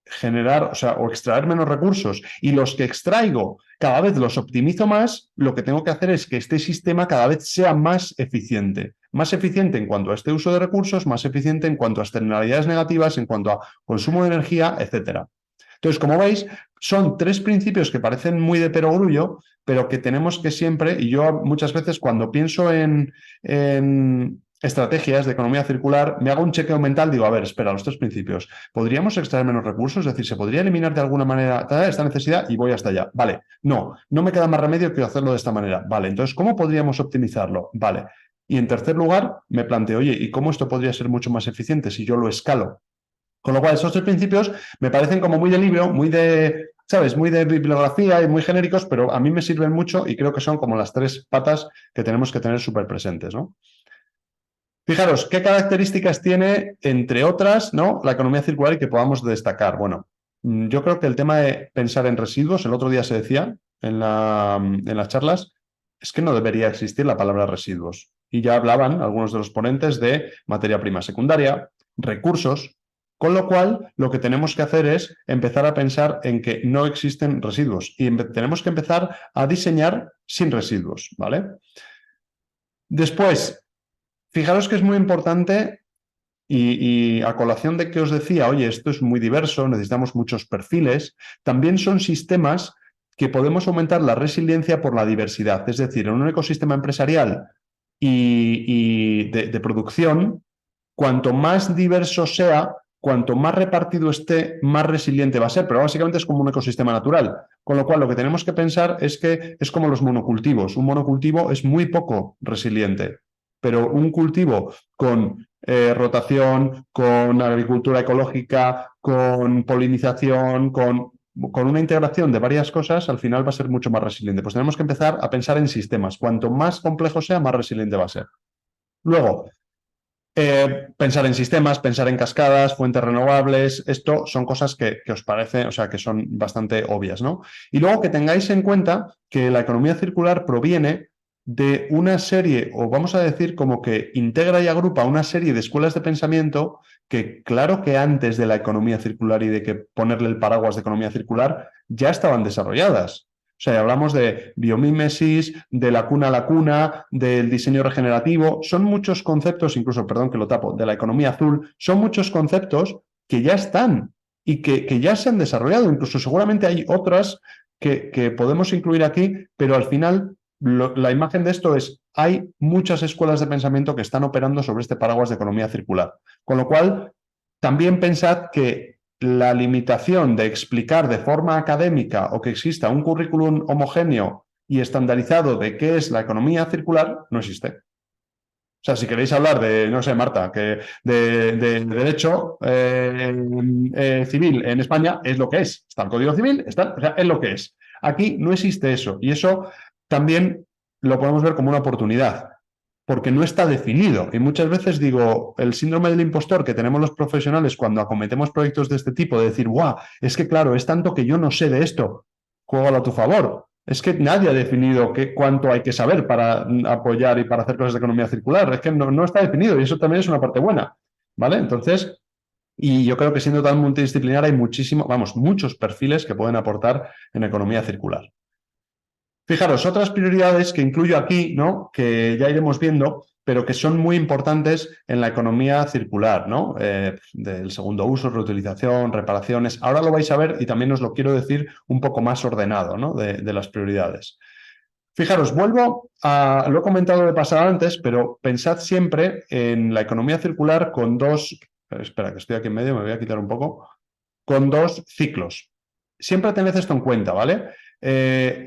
generar, o extraer menos recursos, y los que extraigo cada vez los optimizo más, lo que tengo que hacer es que este sistema cada vez sea más eficiente. Más eficiente en cuanto a este uso de recursos, más eficiente en cuanto a externalidades negativas, en cuanto a consumo de energía, etcétera. Entonces, como veis, son 3 principios que parecen muy de perogrullo, pero que tenemos que siempre, y yo muchas veces cuando pienso en estrategias de economía circular, me hago un chequeo mental, digo, a ver, espera, los 3 principios. ¿Podríamos extraer menos recursos? Es decir, ¿se podría eliminar de alguna manera esta necesidad? Y voy hasta allá. Vale, no me queda más remedio que hacerlo de esta manera. Vale, entonces, ¿cómo podríamos optimizarlo? Vale. Y en tercer lugar, me planteo, oye, ¿y cómo esto podría ser mucho más eficiente si yo lo escalo? Con lo cual, esos 3 principios me parecen como muy de libro, muy de, ¿sabes?, muy de bibliografía y muy genéricos, pero a mí me sirven mucho y creo que son como las 3 patas que tenemos que tener súper presentes, ¿no? Fijaros, ¿qué características tiene, entre otras, ¿no?, la economía circular y que podamos destacar? Bueno, yo creo que el tema de pensar en residuos, el otro día se decía en las charlas, es que no debería existir la palabra residuos. Y ya hablaban algunos de los ponentes de materia prima secundaria, recursos, con lo cual lo que tenemos que hacer es empezar a pensar en que no existen residuos y tenemos que empezar a diseñar sin residuos, ¿vale? Después, fijaros que es muy importante, y a colación de que os decía, oye, esto es muy diverso, necesitamos muchos perfiles, también son sistemas que podemos aumentar la resiliencia por la diversidad. Es decir, en un ecosistema empresarial y de producción, cuanto más diverso sea, cuanto más repartido esté, más resiliente va a ser, pero básicamente es como un ecosistema natural. Con lo cual, lo que tenemos que pensar es que es como los monocultivos. Un monocultivo es muy poco resiliente, pero un cultivo con rotación, con agricultura ecológica, con polinización, con una integración de varias cosas, al final va a ser mucho más resiliente. Pues tenemos que empezar a pensar en sistemas. Cuanto más complejo sea, más resiliente va a ser. Luego, pensar en sistemas, pensar en cascadas, fuentes renovables, esto son cosas que os parece, o sea, que son bastante obvias, ¿no? Y luego que tengáis en cuenta que la economía circular proviene de una serie, o vamos a decir como que integra y agrupa una serie de escuelas de pensamiento que, claro, que antes de la economía circular y de que ponerle el paraguas de economía circular ya estaban desarrolladas. sea, hablamos de biomímesis, de la cuna a la cuna, del diseño regenerativo. Son muchos conceptos, incluso, perdón que lo tapo, de la economía azul. Son muchos conceptos que ya están y que ya se han desarrollado. Incluso seguramente hay otras que podemos incluir aquí, pero al final la imagen de esto es, hay muchas escuelas de pensamiento que están operando sobre este paraguas de economía circular. Con lo cual, también pensad que la limitación de explicar de forma académica o que exista un currículum homogéneo y estandarizado de qué es la economía circular no existe. O sea, si queréis hablar de, no sé, Marta, que de derecho civil en España es lo que es. Está el Código Civil, o sea, es lo que es. Aquí no existe eso. Y eso también lo podemos ver como una oportunidad, porque no está definido. Y muchas veces digo, el síndrome del impostor que tenemos los profesionales cuando acometemos proyectos de este tipo, de decir, guau, es que claro, es tanto que yo no sé de esto, juégalo a tu favor. Es que nadie ha definido cuánto hay que saber para apoyar y para hacer cosas de economía circular. Es que no está definido y eso también es una parte buena, ¿vale? Entonces, y yo creo que siendo tan multidisciplinar hay muchos perfiles que pueden aportar en economía circular. Fijaros, otras prioridades que incluyo aquí, ¿no? Que ya iremos viendo, pero que son muy importantes en la economía circular, ¿no? Del segundo uso, reutilización, reparaciones. Ahora lo vais a ver y también os lo quiero decir un poco más ordenado, ¿no? De las prioridades. Fijaros, vuelvo a, lo he comentado de pasada antes, pero pensad siempre en la economía circular con dos, espera que estoy aquí en medio, me voy a quitar un poco, con dos ciclos. Siempre tened esto en cuenta, ¿vale?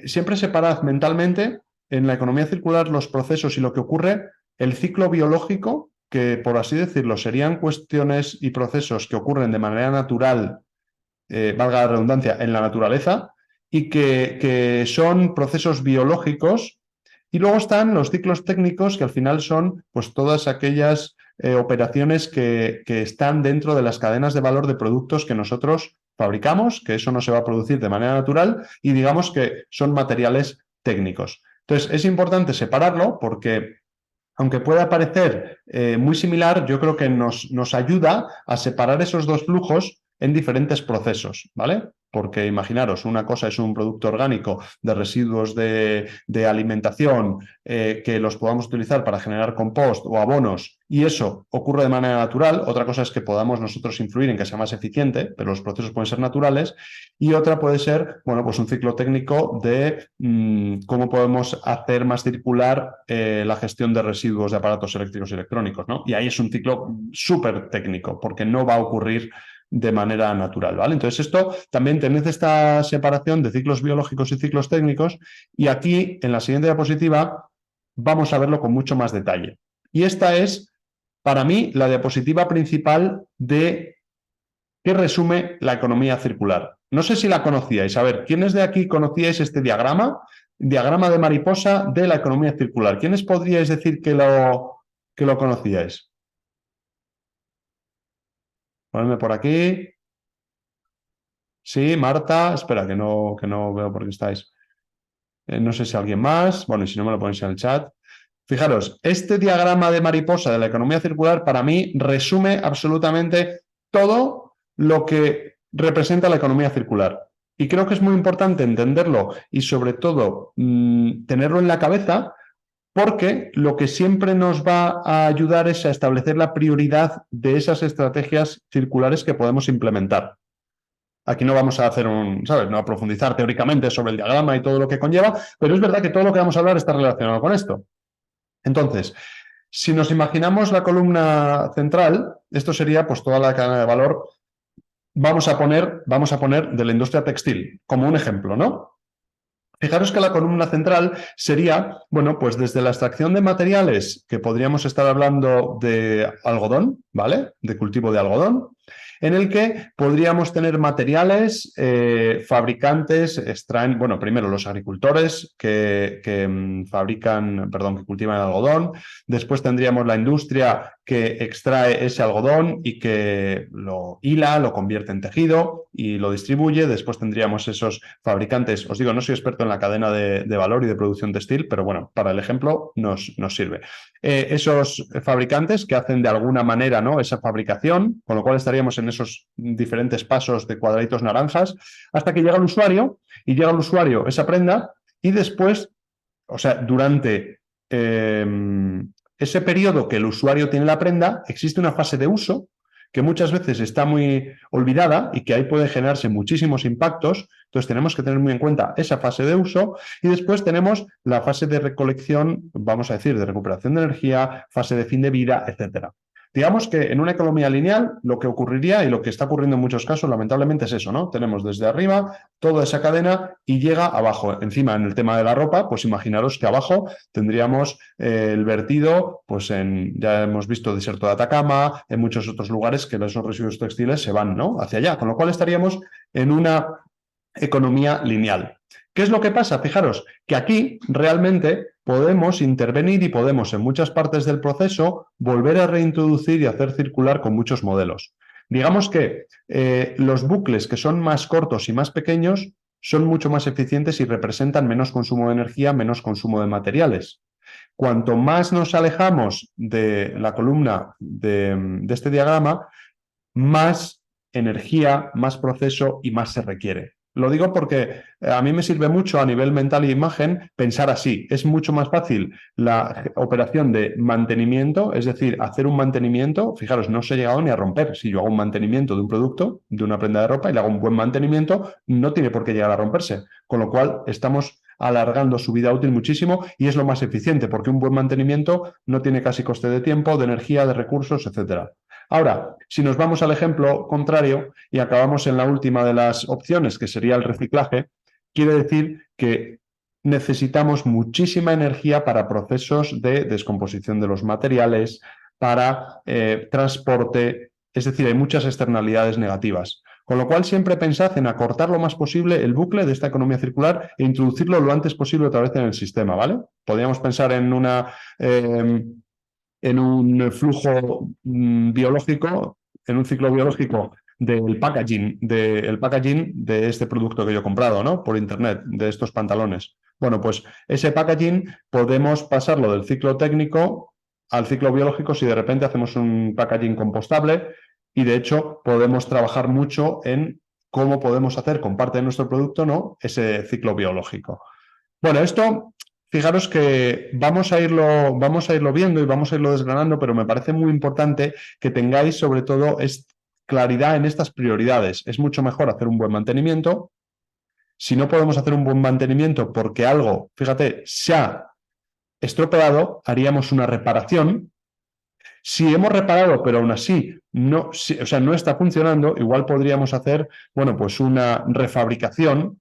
Siempre separad mentalmente en la economía circular los procesos y lo que ocurre, el ciclo biológico, que por así decirlo serían cuestiones y procesos que ocurren de manera natural, valga la redundancia, en la naturaleza, y que son procesos biológicos. Y luego están los ciclos técnicos, que al final son pues todas aquellas operaciones que están dentro de las cadenas de valor de productos que nosotros fabricamos, que eso no se va a producir de manera natural, y digamos que son materiales técnicos. Entonces, es importante separarlo porque, aunque pueda parecer muy similar, yo creo que nos ayuda a separar esos dos flujos en diferentes procesos, ¿vale? Porque imaginaros, una cosa es un producto orgánico de residuos de alimentación que los podamos utilizar para generar compost o abonos y eso ocurre de manera natural. Otra cosa es que podamos nosotros influir en que sea más eficiente, pero los procesos pueden ser naturales. Y otra puede ser, bueno, pues un ciclo técnico de cómo podemos hacer más circular la gestión de residuos de aparatos eléctricos y electrónicos, ¿no? Y ahí es un ciclo súper técnico porque no va a ocurrir de manera natural, ¿vale? Entonces esto también tenéis esta separación de ciclos biológicos y ciclos técnicos y aquí en la siguiente diapositiva vamos a verlo con mucho más detalle. Y esta es, para mí, la diapositiva principal de qué resume la economía circular. No sé si la conocíais. A ver, ¿quiénes de aquí conocíais este diagrama? Diagrama de mariposa de la economía circular. ¿Quiénes podríais decir que lo conocíais? Ponedme por aquí. Sí, Marta. Espera, que no veo por qué estáis. No sé si alguien más. Bueno, y si no me lo ponéis en el chat. Fijaros, este diagrama de mariposa de la economía circular para mí resume absolutamente todo lo que representa la economía circular. Y creo que es muy importante entenderlo y sobre todo tenerlo en la cabeza porque lo que siempre nos va a ayudar es a establecer la prioridad de esas estrategias circulares que podemos implementar. Aquí no vamos a hacer ¿sabes? No a profundizar teóricamente sobre el diagrama y todo lo que conlleva, pero es verdad que todo lo que vamos a hablar está relacionado con esto. Entonces, si nos imaginamos la columna central, esto sería pues toda la cadena de valor. Vamos a poner de la industria textil como un ejemplo, ¿no? Fijaros que la columna central sería, bueno, pues desde la extracción de materiales, que podríamos estar hablando de algodón, ¿vale? De cultivo de algodón, en el que podríamos tener materiales, fabricantes, extraen, bueno, primero los agricultores que fabrican, perdón, que cultivan algodón, después tendríamos la industria que extrae ese algodón y que lo hila, lo convierte en tejido y lo distribuye, después tendríamos esos fabricantes, os digo, no soy experto en la cadena de valor y de producción textil, pero bueno, para el ejemplo nos sirve. Esos fabricantes que hacen de alguna manera, ¿no?, esa fabricación, con lo cual estaría estaríamos en esos diferentes pasos de cuadraditos naranjas, hasta que llega el usuario y llega al usuario esa prenda y después, o sea, durante ese periodo que el usuario tiene la prenda, existe una fase de uso que muchas veces está muy olvidada y que ahí pueden generarse muchísimos impactos. Entonces tenemos que tener muy en cuenta esa fase de uso y después tenemos la fase de recolección, vamos a decir, de recuperación de energía, fase de fin de vida, etcétera. Digamos que en una economía lineal lo que ocurriría y lo que está ocurriendo en muchos casos lamentablemente es eso, ¿no? Tenemos desde arriba toda esa cadena y llega abajo. Encima en el tema de la ropa, pues imaginaros que abajo tendríamos el vertido, pues ya hemos visto desierto de Atacama, en muchos otros lugares que esos residuos textiles se van, ¿no? Hacia allá, con lo cual estaríamos en una economía lineal. ¿Qué es lo que pasa? Fijaros que aquí realmente podemos intervenir y podemos en muchas partes del proceso volver a reintroducir y hacer circular con muchos modelos. Digamos que los bucles que son más cortos y más pequeños son mucho más eficientes y representan menos consumo de energía, menos consumo de materiales. Cuanto más nos alejamos de la columna de este diagrama, más energía, más proceso y más se requiere. Lo digo porque a mí me sirve mucho a nivel mental e imagen pensar así. Es mucho más fácil la operación de mantenimiento, es decir, hacer un mantenimiento. Fijaros, no se ha llegado ni a romper. Si yo hago un mantenimiento de un producto, de una prenda de ropa y le hago un buen mantenimiento, no tiene por qué llegar a romperse. Con lo cual estamos alargando su vida útil muchísimo y es lo más eficiente porque un buen mantenimiento no tiene casi coste de tiempo, de energía, de recursos, etcétera. Ahora, si nos vamos al ejemplo contrario y acabamos en la última de las opciones, que sería el reciclaje, quiere decir que necesitamos muchísima energía para procesos de descomposición de los materiales, para transporte, es decir, hay muchas externalidades negativas. Con lo cual siempre pensad en acortar lo más posible el bucle de esta economía circular e introducirlo lo antes posible otra vez en el sistema, ¿vale? Podríamos pensar en un flujo biológico, en un ciclo biológico del packaging de este producto que yo he comprado, ¿no? Por internet, de estos pantalones. Bueno, pues ese packaging podemos pasarlo del ciclo técnico al ciclo biológico si de repente hacemos un packaging compostable y de hecho podemos trabajar mucho en cómo podemos hacer con parte de nuestro producto, ¿no? Ese ciclo biológico. Bueno, esto fijaros que vamos a irlo viendo y vamos a irlo desgranando, pero me parece muy importante que tengáis sobre todo claridad en estas prioridades. Es mucho mejor hacer un buen mantenimiento. Si no podemos hacer un buen mantenimiento porque algo, fíjate, se ha estropeado, haríamos una reparación. Si hemos reparado, pero aún así no está funcionando, igual podríamos hacer, bueno, pues una refabricación.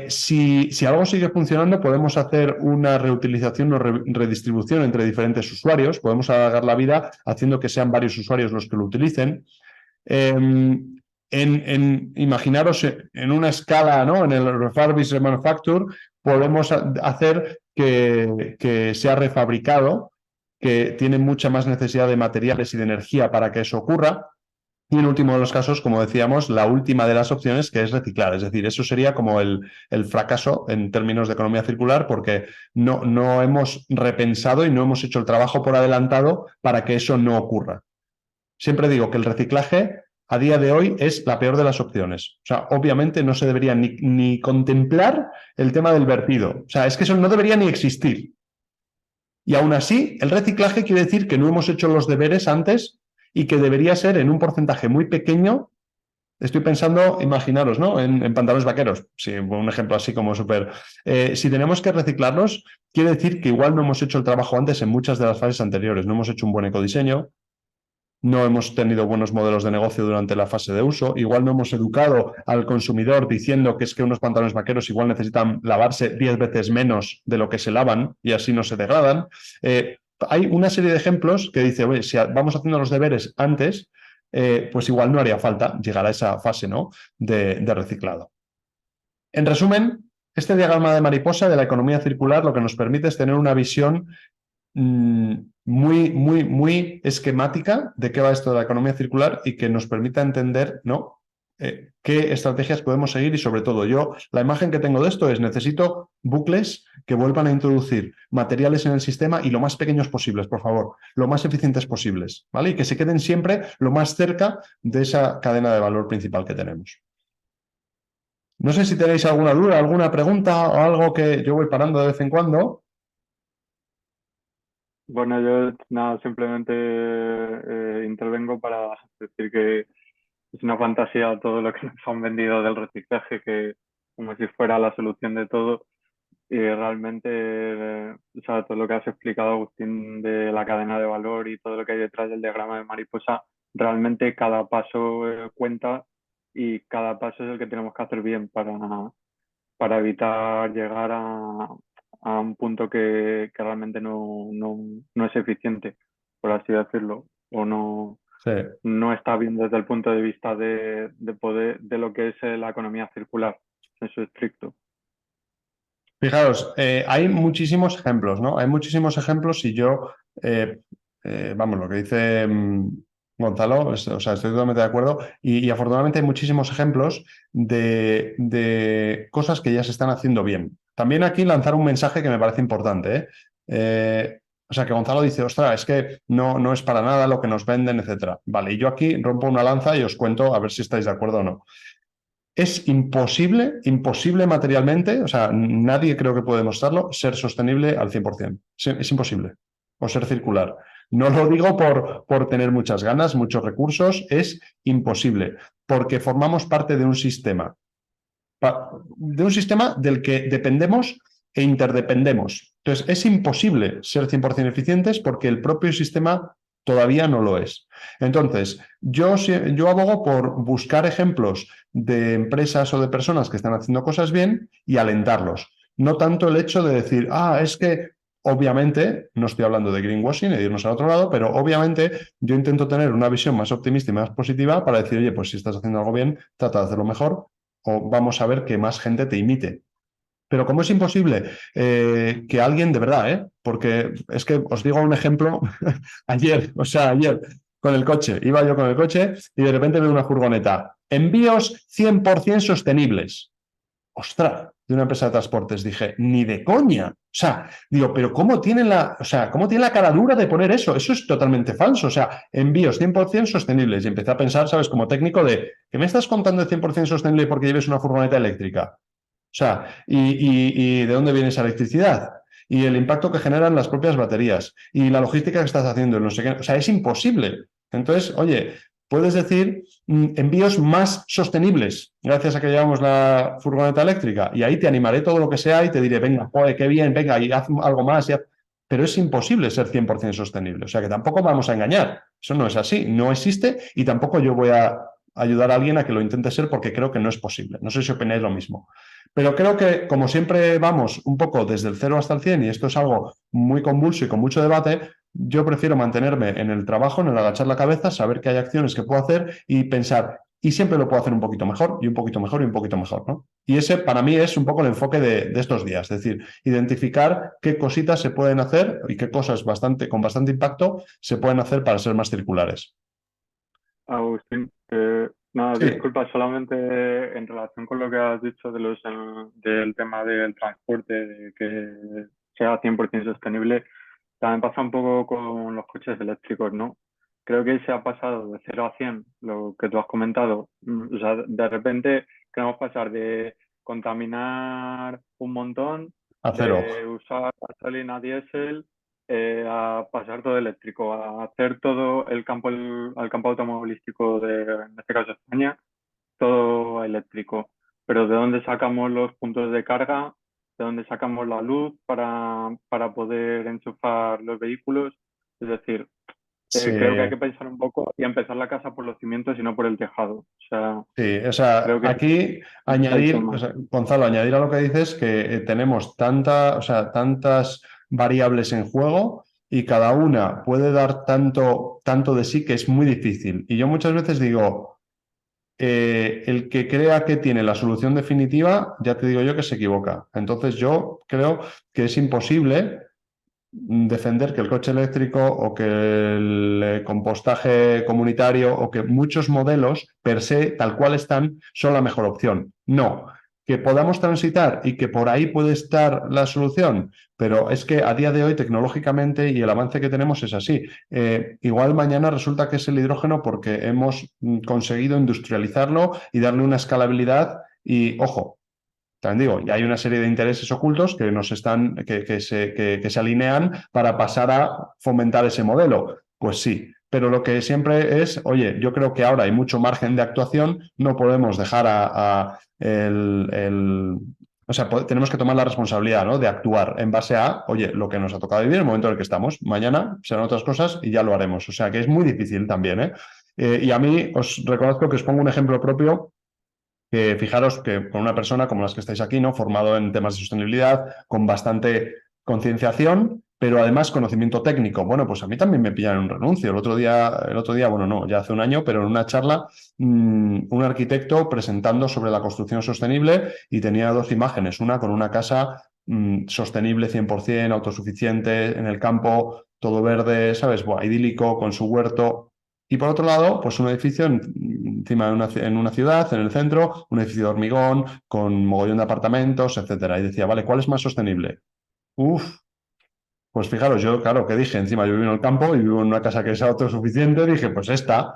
Si algo sigue funcionando, podemos hacer una reutilización o redistribución entre diferentes usuarios. Podemos alargar la vida haciendo que sean varios usuarios los que lo utilicen. Imaginaros en una escala, ¿no? En el refurbish remanufacture, podemos hacer que sea refabricado, que tiene mucha más necesidad de materiales y de energía para que eso ocurra. Y en último de los casos, como decíamos, la última de las opciones que es reciclar. Es decir, eso sería como el fracaso en términos de economía circular porque no hemos repensado y no hemos hecho el trabajo por adelantado para que eso no ocurra. Siempre digo que el reciclaje a día de hoy es la peor de las opciones. O sea, obviamente no se debería ni contemplar el tema del vertido. O sea, es que eso no debería ni existir. Y aún así, el reciclaje quiere decir que no hemos hecho los deberes antes y que debería ser en un porcentaje muy pequeño. Estoy pensando, imaginaros, ¿no? En pantalones vaqueros. Sí, un ejemplo así como súper. Si tenemos que reciclarlos, quiere decir que igual no hemos hecho el trabajo antes en muchas de las fases anteriores. No hemos hecho un buen ecodiseño, no hemos tenido buenos modelos de negocio durante la fase de uso, igual no hemos educado al consumidor diciendo que es que unos pantalones vaqueros igual necesitan lavarse 10 veces menos de lo que se lavan y así no se degradan. Hay una serie de ejemplos que dice, oye, si vamos haciendo los deberes antes, pues igual no haría falta llegar a esa fase, ¿no? de reciclado. En resumen, este diagrama de mariposa de la economía circular lo que nos permite es tener una visión muy esquemática de qué va esto de la economía circular y que nos permita entender, ¿no? qué estrategias podemos seguir y sobre todo yo, la imagen que tengo de esto es necesito bucles que vuelvan a introducir materiales en el sistema y lo más pequeños posibles, por favor, lo más eficientes posibles, ¿vale? Y que se queden siempre lo más cerca de esa cadena de valor principal que tenemos. No sé si tenéis alguna duda, alguna pregunta o algo que yo voy parando de vez en cuando. Bueno, yo nada, simplemente intervengo para decir que es una fantasía todo lo que nos han vendido del reciclaje, que como si fuera la solución de todo. Y realmente, o sea, todo lo que has explicado, Agustín, de la cadena de valor y todo lo que hay detrás del diagrama de mariposa, realmente cada paso cuenta y cada paso es el que tenemos que hacer bien para evitar llegar a un punto que realmente no es eficiente, por así decirlo, o Sí. no está bien desde el punto de vista de poder, de lo que es la economía circular, en su estricto. Fijaros, hay muchísimos ejemplos, ¿no? Hay muchísimos ejemplos y yo, vamos, lo que dice Gonzalo, o sea, estoy totalmente de acuerdo y afortunadamente hay muchísimos ejemplos de cosas que ya se están haciendo bien. También aquí lanzar un mensaje que me parece importante, ¿eh? O sea, que Gonzalo dice, ostras, es que no es para nada lo que nos venden, etcétera. Vale, y yo aquí rompo una lanza y os cuento a ver si estáis de acuerdo o no. Es imposible materialmente, o sea, nadie creo que puede demostrarlo, ser sostenible al 100%. Es imposible. O ser circular. No lo digo por tener muchas ganas, muchos recursos, es imposible, porque formamos parte de un sistema del que dependemos e interdependemos. Entonces, es imposible ser 100% eficientes porque el propio sistema todavía no lo es. Entonces, yo abogo por buscar ejemplos de empresas o de personas que están haciendo cosas bien y alentarlos. No tanto el hecho de decir, es que obviamente, no estoy hablando de greenwashing, de irnos al otro lado, pero obviamente yo intento tener una visión más optimista y más positiva para decir, oye, pues si estás haciendo algo bien, trata de hacerlo mejor o vamos a ver que más gente te imite. Pero como es imposible que alguien de verdad, porque es que os digo un ejemplo, ayer con el coche, iba yo con el coche y de repente veo una furgoneta, envíos 100% sostenibles. Ostras, de una empresa de transportes, dije, ni de coña. O sea, digo, pero ¿cómo tienen cómo tienen la cara dura de poner eso? Eso es totalmente falso. O sea, envíos 100% sostenibles. Y empecé a pensar, ¿sabes? Como técnico de, ¿qué me estás contando de 100% sostenible porque lleves una furgoneta eléctrica? O sea, ¿y de dónde viene esa electricidad? Y el impacto que generan las propias baterías y la logística que estás haciendo, no sé qué. O sea, es imposible. Entonces, oye, puedes decir envíos más sostenibles gracias a que llevamos la furgoneta eléctrica y ahí te animaré todo lo que sea y te diré, venga, joder, qué bien, venga, y haz algo más. Pero es imposible ser 100% sostenible. O sea, que tampoco vamos a engañar. Eso no es así, no existe y tampoco yo voy a ayudar a alguien a que lo intente ser porque creo que no es posible. No sé si opináis lo mismo. Pero creo que, como siempre vamos un poco desde el 0 hasta el 100 y esto es algo muy convulso y con mucho debate, yo prefiero mantenerme en el trabajo, en el agachar la cabeza, saber que hay acciones que puedo hacer y pensar, y siempre lo puedo hacer un poquito mejor, y un poquito mejor, y un poquito mejor, ¿no? Y ese para mí es un poco el enfoque de estos días, es decir, identificar qué cositas se pueden hacer y qué cosas con bastante impacto se pueden hacer para ser más circulares. Agustín, nada, Sí. disculpa, solamente en relación con lo que has dicho del tema del transporte, de que sea 100% sostenible, también pasa un poco con los coches eléctricos, ¿no? Creo que se ha pasado de 0 a 100, lo que tú has comentado. O sea, de repente queremos pasar de contaminar un montón, A cero. de usar gasolina diésel, a pasar todo eléctrico, a hacer todo al campo automovilístico en este caso España, todo eléctrico. Pero ¿de dónde sacamos los puntos de carga? ¿De dónde sacamos la luz para poder enchufar los vehículos? Es decir, Sí. creo que hay que pensar un poco y empezar la casa por los cimientos y no por el tejado. O sea, Sí, o sea, creo que aquí tema. Gonzalo, añadir a lo que dices que tenemos tantas variables en juego y cada una puede dar tanto de sí que es muy difícil. Y yo muchas veces digo, el que crea que tiene la solución definitiva, ya te digo yo que se equivoca. Entonces yo creo que es imposible defender que el coche eléctrico o que el compostaje comunitario o que muchos modelos per se, tal cual están, son la mejor opción. No. Que podamos transitar y que por ahí puede estar la solución, pero es que a día de hoy tecnológicamente y el avance que tenemos es así. Igual mañana resulta que es el hidrógeno porque hemos conseguido industrializarlo y darle una escalabilidad y, ojo, también digo, ya hay una serie de intereses ocultos que nos están, que se alinean para pasar a fomentar ese modelo. Pues sí, pero lo que siempre es, oye, yo creo que ahora hay mucho margen de actuación, no podemos dejar o sea, tenemos que tomar la responsabilidad, ¿no? De actuar en base a, oye, lo que nos ha tocado vivir, el momento en el que estamos. Mañana serán otras cosas y ya lo haremos. O sea, que es muy difícil también, ¿eh? Y a mí os reconozco que os pongo un ejemplo propio que fijaros que con una persona como las que estáis aquí, ¿no? Formado en temas de sostenibilidad, con bastante concienciación, pero además conocimiento técnico. Bueno, pues a mí también me pillan en un renuncio. El otro día, bueno, no, ya hace un año, pero en una charla, un arquitecto presentando sobre la construcción sostenible y tenía dos imágenes, una con una casa sostenible 100%, autosuficiente, en el campo, todo verde, ¿sabes? Buah, idílico, con su huerto. Y por otro lado, pues un edificio encima en una ciudad, en el centro, un edificio de hormigón, con mogollón de apartamentos, etcétera. Y decía, vale, ¿cuál es más sostenible? Uf, pues fijaros, yo, claro, que dije, encima yo vivo en el campo y vivo en una casa que es autosuficiente, dije, pues esta.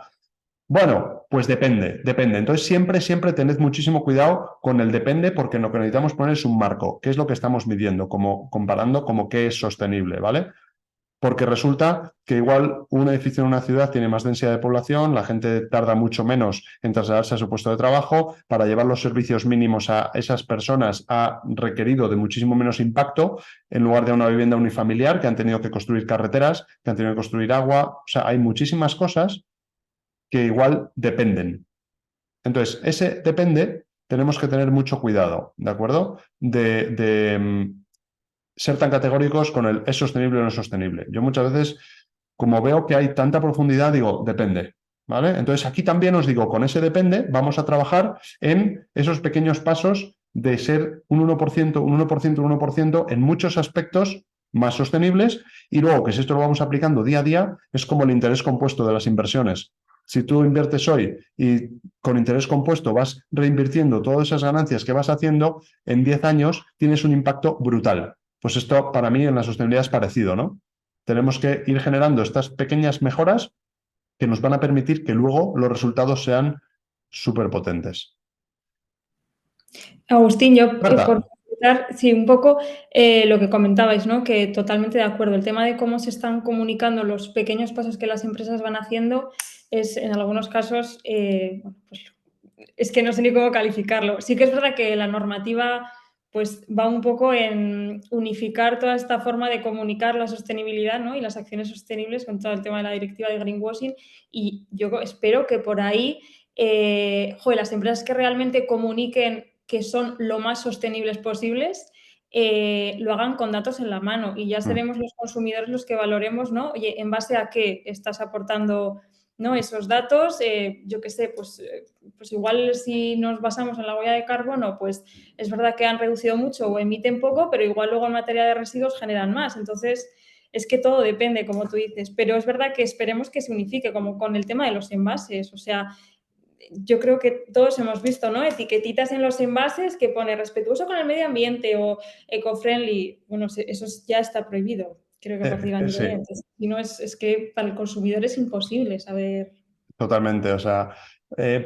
Bueno, pues depende. Entonces siempre tened muchísimo cuidado con el depende porque lo que necesitamos poner es un marco. ¿Qué es lo que estamos midiendo? Como comparando como qué es sostenible, ¿vale? Porque resulta que igual un edificio en una ciudad tiene más densidad de población, la gente tarda mucho menos en trasladarse a su puesto de trabajo, para llevar los servicios mínimos a esas personas ha requerido de muchísimo menos impacto en lugar de una vivienda unifamiliar que han tenido que construir carreteras, que han tenido que construir agua, o sea, hay muchísimas cosas que igual dependen. Entonces, ese depende, tenemos que tener mucho cuidado, ¿de acuerdo? De ser tan categóricos con el es sostenible o no es sostenible. Yo muchas veces, como veo que hay tanta profundidad, digo, depende. ¿Vale? Entonces aquí también os digo, con ese depende, vamos a trabajar en esos pequeños pasos de ser un 1%, un 1%, un 1% en muchos aspectos más sostenibles y luego que si esto lo vamos aplicando día a día, es como el interés compuesto de las inversiones. Si tú inviertes hoy y con interés compuesto vas reinvirtiendo todas esas ganancias que vas haciendo, en 10 años tienes un impacto brutal. Pues esto para mí en la sostenibilidad es parecido, ¿no? Tenemos que ir generando estas pequeñas mejoras que nos van a permitir que luego los resultados sean súper potentes. Agustín, yo Marta. por completar, sí, un poco lo que comentabais, ¿no? Que totalmente de acuerdo. El tema de cómo se están comunicando los pequeños pasos que las empresas van haciendo es, en algunos casos, bueno, pues, es que no sé ni cómo calificarlo. Sí que es verdad que la normativa pues va un poco en unificar toda esta forma de comunicar la sostenibilidad, ¿no? Y las acciones sostenibles con todo el tema de la directiva de greenwashing y yo espero que por ahí las empresas que realmente comuniquen que son lo más sostenibles posibles lo hagan con datos en la mano y ya seremos los consumidores los que valoremos, ¿no? Oye, ¿en base a qué estás aportando, ¿no? Esos datos? Yo qué sé, pues igual si nos basamos en la huella de carbono, pues es verdad que han reducido mucho o emiten poco, pero igual luego en materia de residuos generan más. Entonces, es que todo depende, como tú dices, pero es verdad que esperemos que se unifique, como con el tema de los envases, o sea, yo creo que todos hemos visto, ¿no? Etiquetitas en los envases que pone respetuoso con el medio ambiente o eco-friendly. Bueno, eso ya está prohibido, creo que prácticamente. Sí. Entonces, si no, es que para el consumidor es imposible saber. Totalmente, o sea,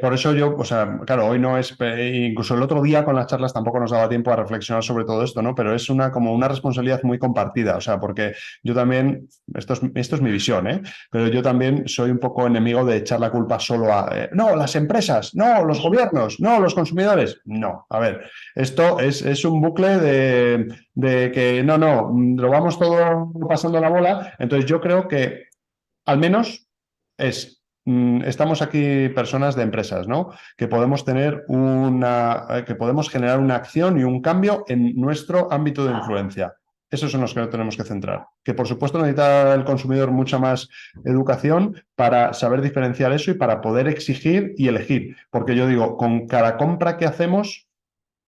por eso yo, o sea, claro, hoy no es, incluso el otro día con las charlas tampoco nos daba tiempo a reflexionar sobre todo esto, ¿no? Pero es como una responsabilidad muy compartida, o sea, porque yo también, esto es mi visión, ¿eh? Pero yo también soy un poco enemigo de echar la culpa solo a, no, las empresas, no, los gobiernos, no, los consumidores, no, a ver, esto es un bucle de que no, lo vamos todo pasando la bola, entonces yo creo que al menos estamos aquí personas de empresas, ¿no? Que podemos tener que podemos generar una acción y un cambio en nuestro ámbito de influencia. Esos son los que tenemos que centrar. Que por supuesto necesita el consumidor mucha más educación para saber diferenciar eso y para poder exigir y elegir. Porque yo digo, con cada compra que hacemos,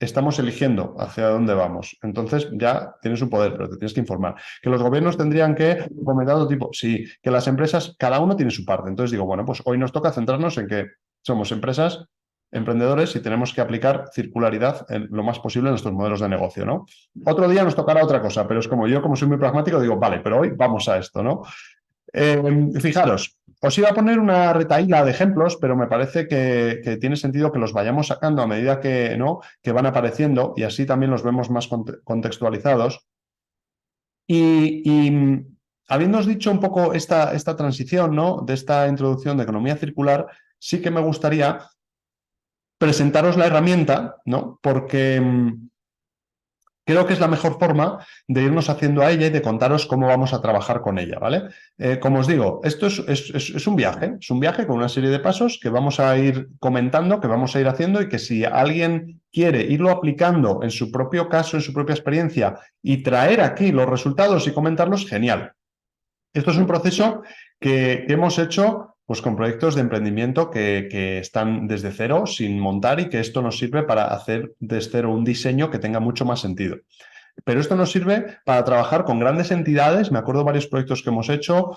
estamos eligiendo hacia dónde vamos. Entonces ya tienes un poder, pero te tienes que informar. Que los gobiernos tendrían que fomentar otro tipo. Sí, que las empresas, cada uno tiene su parte. Entonces digo, bueno, pues hoy nos toca centrarnos en que somos empresas, emprendedores y tenemos que aplicar circularidad en lo más posible en nuestros modelos de negocio, ¿no? Otro día nos tocará otra cosa, pero es como yo, como soy muy pragmático, digo, vale, pero hoy vamos a esto, ¿no? Fijaros, os iba a poner una retahíla de ejemplos, pero me parece que tiene sentido que los vayamos sacando a medida que, ¿no?, que van apareciendo y así también los vemos más contextualizados. Y habiéndoos dicho un poco esta transición, ¿no?, de esta introducción de economía circular, sí que me gustaría presentaros la herramienta, ¿no?, porque creo que es la mejor forma de irnos haciendo a ella y de contaros cómo vamos a trabajar con ella, ¿vale? Como os digo, esto es un viaje con una serie de pasos que vamos a ir comentando, que vamos a ir haciendo y que si alguien quiere irlo aplicando en su propio caso, en su propia experiencia y traer aquí los resultados y comentarlos, genial. Esto es un proceso que hemos hecho pues, con proyectos de emprendimiento que están desde cero, sin montar, y que esto nos sirve para hacer desde cero un diseño que tenga mucho más sentido. Pero esto nos sirve para trabajar con grandes entidades. Me acuerdo de varios proyectos que hemos hecho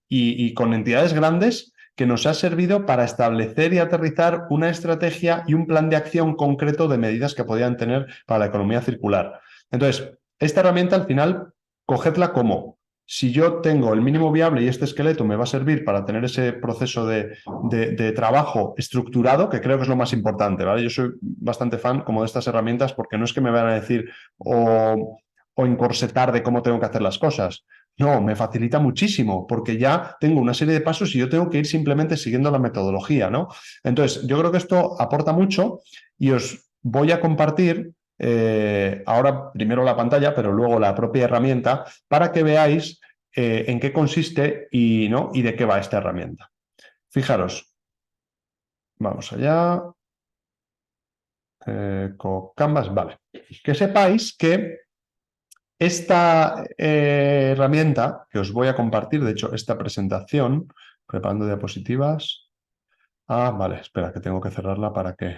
y con entidades grandes que nos ha servido para establecer y aterrizar una estrategia y un plan de acción concreto de medidas que podían tener para la economía circular. Entonces, esta herramienta al final, cogedla como: si yo tengo el mínimo viable y este esqueleto me va a servir para tener ese proceso de trabajo estructurado, que creo que es lo más importante, ¿vale? Yo soy bastante fan como de estas herramientas porque no es que me van a decir o encorsetar de cómo tengo que hacer las cosas. No, me facilita muchísimo porque ya tengo una serie de pasos y yo tengo que ir simplemente siguiendo la metodología, ¿no? Entonces, yo creo que esto aporta mucho y os voy a compartir ahora primero la pantalla, pero luego la propia herramienta para que veáis en qué consiste y, ¿no?, y de qué va esta herramienta. Fijaros, vamos allá. Con Canvas, vale. Que sepáis que esta herramienta que os voy a compartir, de hecho, esta presentación, preparando diapositivas. Ah, vale, espera, que tengo que cerrarla para que...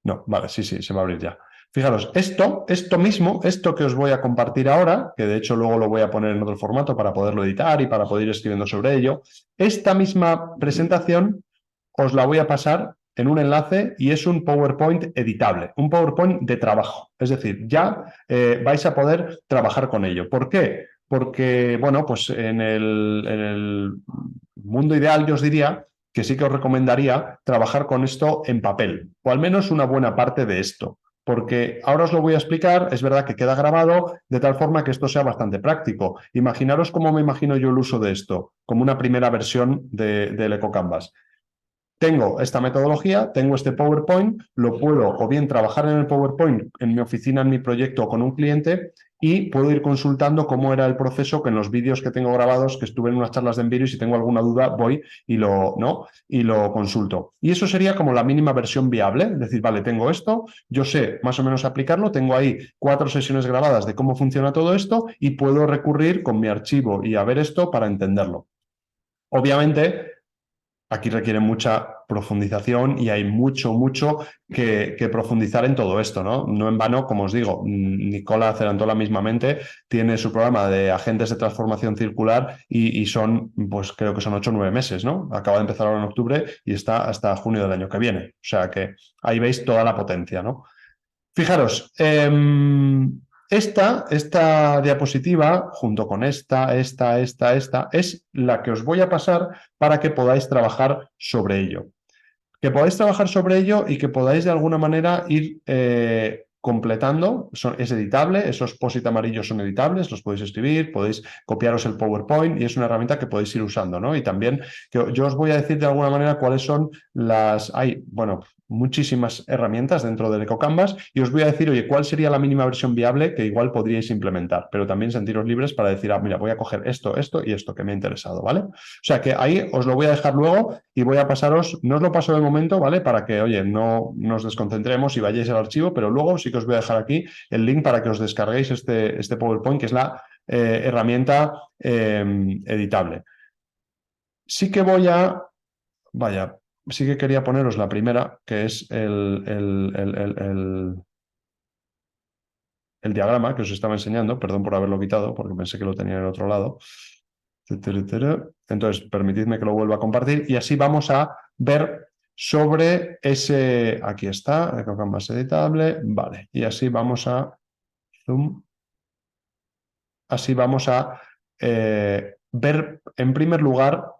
No, vale, sí, se va a abrir ya. Fijaros, esto mismo, esto que os voy a compartir ahora, que de hecho luego lo voy a poner en otro formato para poderlo editar y para poder ir escribiendo sobre ello, esta misma presentación os la voy a pasar en un enlace y es un PowerPoint editable, un PowerPoint de trabajo. Es decir, ya vais a poder trabajar con ello. ¿Por qué? Porque, bueno, pues en el mundo ideal yo os diría que sí que os recomendaría trabajar con esto en papel, o al menos una buena parte de esto. Porque ahora os lo voy a explicar, es verdad que queda grabado de tal forma que esto sea bastante práctico. Imaginaros cómo me imagino yo el uso de esto, como una primera versión del EcoCanvas. Tengo esta metodología, tengo este PowerPoint, lo puedo o bien trabajar en el PowerPoint en mi oficina, en mi proyecto o con un cliente, y puedo ir consultando cómo era el proceso que en los vídeos que tengo grabados, que estuve en unas charlas de Envirio, y si tengo alguna duda voy y lo consulto. Y eso sería como la mínima versión viable, es decir, vale, tengo esto, yo sé más o menos aplicarlo, tengo ahí 4 sesiones grabadas de cómo funciona todo esto y puedo recurrir con mi archivo y a ver esto para entenderlo. Obviamente, aquí requiere mucha profundización y hay mucho que profundizar en todo esto, ¿no? No en vano, como os digo, Nicola Cerantola mismamente tiene su programa de agentes de transformación circular y son, pues creo que son 8 o 9 meses, ¿no? Acaba de empezar ahora en octubre y está hasta junio del año que viene. O sea que ahí veis toda la potencia, ¿no? Fijaros, esta diapositiva, junto con esta, es la que os voy a pasar para que podáis trabajar sobre ello. Que podáis trabajar sobre ello y que podáis de alguna manera ir completando. Es editable, esos post-it amarillos son editables, los podéis escribir, podéis copiaros el PowerPoint y es una herramienta que podéis ir usando, ¿no? Y también que yo os voy a decir de alguna manera cuáles son muchísimas herramientas dentro del EcoCanvas y os voy a decir, oye, cuál sería la mínima versión viable que igual podríais implementar, pero también sentiros libres para decir, mira, voy a coger esto y esto que me ha interesado, ¿vale? O sea que ahí os lo voy a dejar luego y voy a pasaros, no os lo paso de momento, ¿vale? Para que, oye, no nos desconcentremos y vayáis al archivo, pero luego sí que os voy a dejar aquí el link para que os descarguéis este PowerPoint, que es la herramienta editable. Sí que voy a... Vaya, sí que quería poneros la primera, que es el diagrama que os estaba enseñando. Perdón por haberlo quitado, porque pensé que lo tenía en el otro lado. Entonces, permitidme que lo vuelva a compartir y así vamos a ver sobre ese... Aquí está, el más editable. Vale, y así vamos a... Zoom. Así vamos a ver en primer lugar...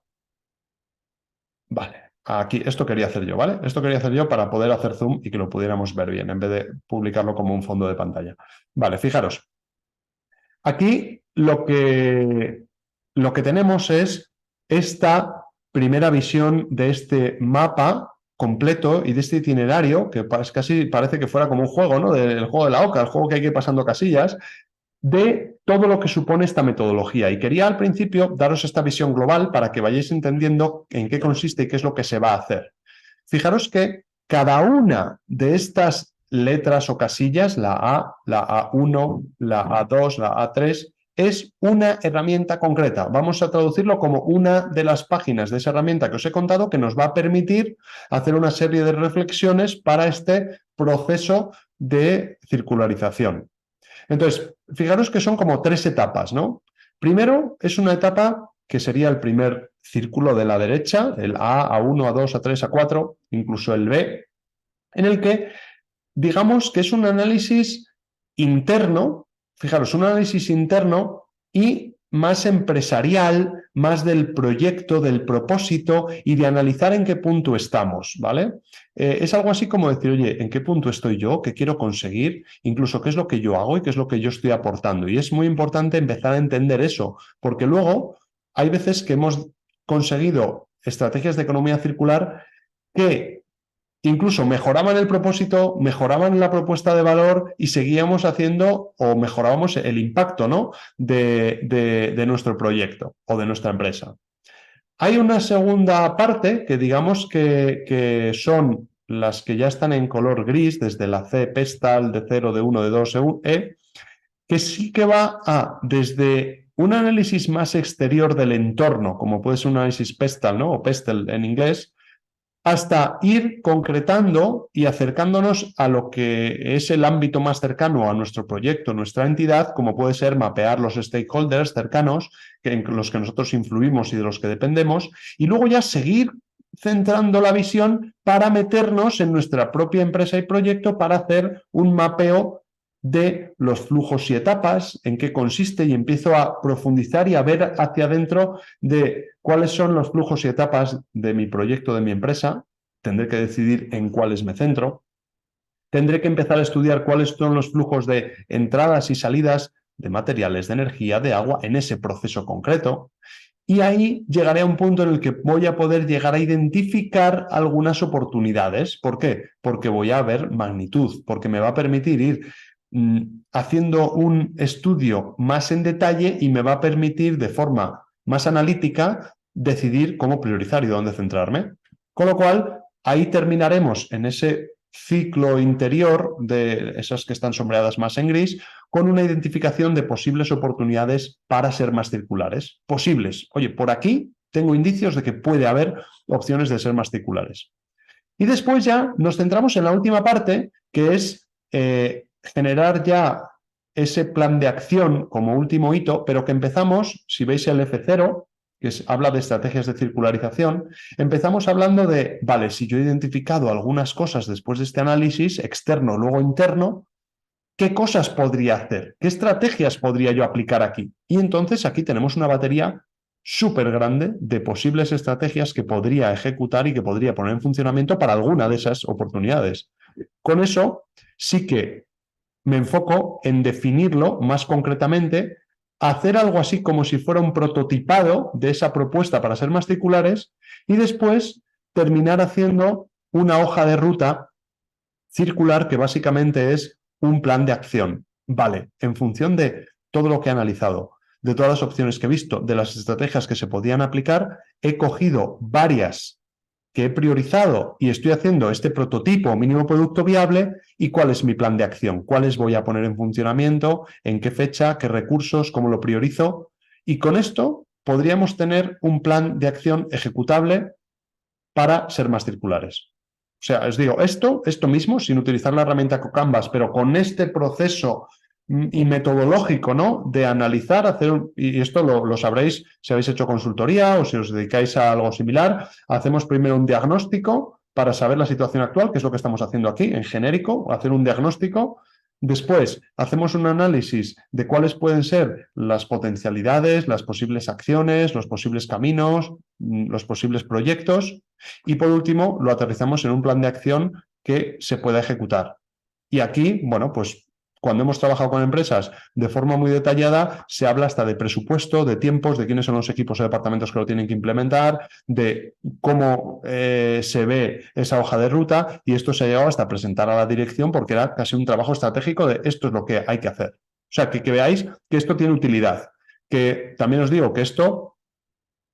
Vale, aquí, esto quería hacer yo, ¿vale? Esto quería hacer yo para poder hacer zoom y que lo pudiéramos ver bien, en vez de publicarlo como un fondo de pantalla. Vale, fijaros. Aquí lo que tenemos es esta primera visión de este mapa completo y de este itinerario, que casi parece que fuera como un juego, ¿no? Del juego de la oca, el juego que hay que ir pasando casillas, de todo lo que supone esta metodología. Y quería al principio daros esta visión global para que vayáis entendiendo en qué consiste y qué es lo que se va a hacer. Fijaros que cada una de estas letras o casillas, la A, la A1, la A2, la A3, es una herramienta concreta. Vamos a traducirlo como una de las páginas de esa herramienta que os he contado que nos va a permitir hacer una serie de reflexiones para este proceso de circularización. Entonces, fijaros que son como 3 etapas, ¿no? Primero es una etapa que sería el primer círculo de la derecha, el A, A1, A2, A3, A4, incluso el B, en el que digamos que es un análisis interno, fijaros, un análisis interno y más empresarial, más del proyecto, del propósito y de analizar en qué punto estamos, ¿vale? Es algo así como decir, oye, ¿en qué punto estoy yo? ¿Qué quiero conseguir? Incluso qué es lo que yo hago y qué es lo que yo estoy aportando. Y es muy importante empezar a entender eso, porque luego hay veces que hemos conseguido estrategias de economía circular que incluso mejoraban el propósito, mejoraban la propuesta de valor y seguíamos haciendo o mejorábamos el impacto, ¿no? de nuestro proyecto o de nuestra empresa. Hay una segunda parte que digamos que son las que ya están en color gris, desde la C Pestal, de 0, de 1, de 2, E, que sí que va desde un análisis más exterior del entorno, como puede ser un análisis Pestal, ¿no? O Pestel en inglés, hasta ir concretando y acercándonos a lo que es el ámbito más cercano a nuestro proyecto, nuestra entidad, como puede ser mapear los stakeholders cercanos en los que nosotros influimos y de los que dependemos, y luego ya seguir centrando la visión para meternos en nuestra propia empresa y proyecto para hacer un mapeo de los flujos y etapas, en qué consiste, y empiezo a profundizar y a ver hacia adentro de cuáles son los flujos y etapas de mi proyecto, de mi empresa. Tendré que decidir en cuáles me centro. Tendré que empezar a estudiar cuáles son los flujos de entradas y salidas de materiales, de energía, de agua en ese proceso concreto. Y ahí llegaré a un punto en el que voy a poder llegar a identificar algunas oportunidades. ¿Por qué? Porque voy a ver magnitud, porque me va a permitir ir haciendo un estudio más en detalle y me va a permitir de forma más analítica decidir cómo priorizar y dónde centrarme. Con lo cual, ahí terminaremos en ese ciclo interior de esas que están sombreadas más en gris, con una identificación de posibles oportunidades para ser más circulares. Posibles. Oye, por aquí tengo indicios de que puede haber opciones de ser más circulares. Y después ya nos centramos en la última parte, que es generar ya ese plan de acción como último hito, pero que empezamos, si veis el F0, que habla de estrategias de circularización, empezamos hablando de, vale, si yo he identificado algunas cosas después de este análisis, externo, luego interno, ¿qué cosas podría hacer? ¿Qué estrategias podría yo aplicar aquí? Y entonces aquí tenemos una batería súper grande de posibles estrategias que podría ejecutar y que podría poner en funcionamiento para alguna de esas oportunidades. Con eso sí que me enfoco en definirlo más concretamente, hacer algo así como si fuera un prototipado de esa propuesta para ser más circulares y después terminar haciendo una hoja de ruta circular que básicamente es un plan de acción. Vale, en función de todo lo que he analizado, de todas las opciones que he visto, de las estrategias que se podían aplicar, he cogido varias que he priorizado y estoy haciendo este prototipo o mínimo producto viable y cuál es mi plan de acción, cuáles voy a poner en funcionamiento, en qué fecha, qué recursos, cómo lo priorizo. Y con esto podríamos tener un plan de acción ejecutable para ser más circulares. O sea, os digo, esto mismo, sin utilizar la herramienta CoCanvas, pero con este proceso y metodológico, ¿no? De analizar, y esto lo sabréis si habéis hecho consultoría o si os dedicáis a algo similar. Hacemos primero un diagnóstico para saber la situación actual, que es lo que estamos haciendo aquí, en genérico, hacer un diagnóstico. Después, hacemos un análisis de cuáles pueden ser las potencialidades, las posibles acciones, los posibles caminos, los posibles proyectos. Y por último, lo aterrizamos en un plan de acción que se pueda ejecutar. Y aquí, bueno, pues cuando hemos trabajado con empresas de forma muy detallada, se habla hasta de presupuesto, de tiempos, de quiénes son los equipos o departamentos que lo tienen que implementar, de cómo se ve esa hoja de ruta, y esto se ha llegado hasta presentar a la dirección porque era casi un trabajo estratégico de esto es lo que hay que hacer. O sea, que veáis que esto tiene utilidad. Que también os digo que esto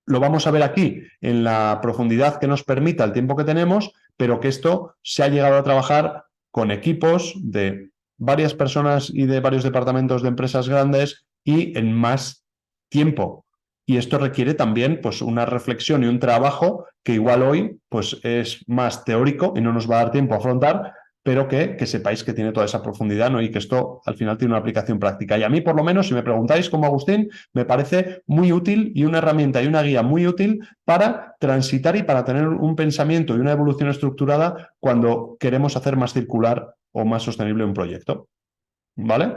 lo vamos a ver aquí en la profundidad que nos permita el tiempo que tenemos, pero que esto se ha llegado a trabajar con equipos de varias personas y de varios departamentos de empresas grandes y en más tiempo. Y esto requiere también pues, una reflexión y un trabajo que igual hoy pues, es más teórico y no nos va a dar tiempo a afrontar, pero que sepáis que tiene toda esa profundidad, ¿no? Y que esto al final tiene una aplicación práctica. Y a mí, por lo menos, si me preguntáis como Agustín, me parece muy útil y una herramienta y una guía muy útil para transitar y para tener un pensamiento y una evolución estructurada cuando queremos hacer más circular o más sostenible un proyecto. ¿Vale?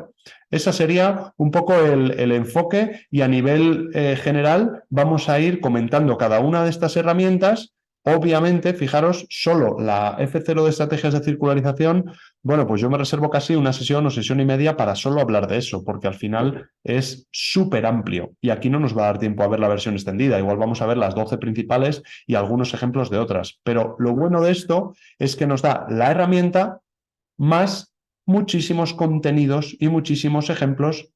Ese sería un poco el enfoque, y a nivel general vamos a ir comentando cada una de estas herramientas. Obviamente, fijaros, solo la F0 de estrategias de circularización, bueno, pues yo me reservo casi una sesión o sesión y media para solo hablar de eso, porque al final es súper amplio y aquí no nos va a dar tiempo a ver la versión extendida. Igual vamos a ver las 12 principales y algunos ejemplos de otras. Pero lo bueno de esto es que nos da la herramienta más muchísimos contenidos y muchísimos ejemplos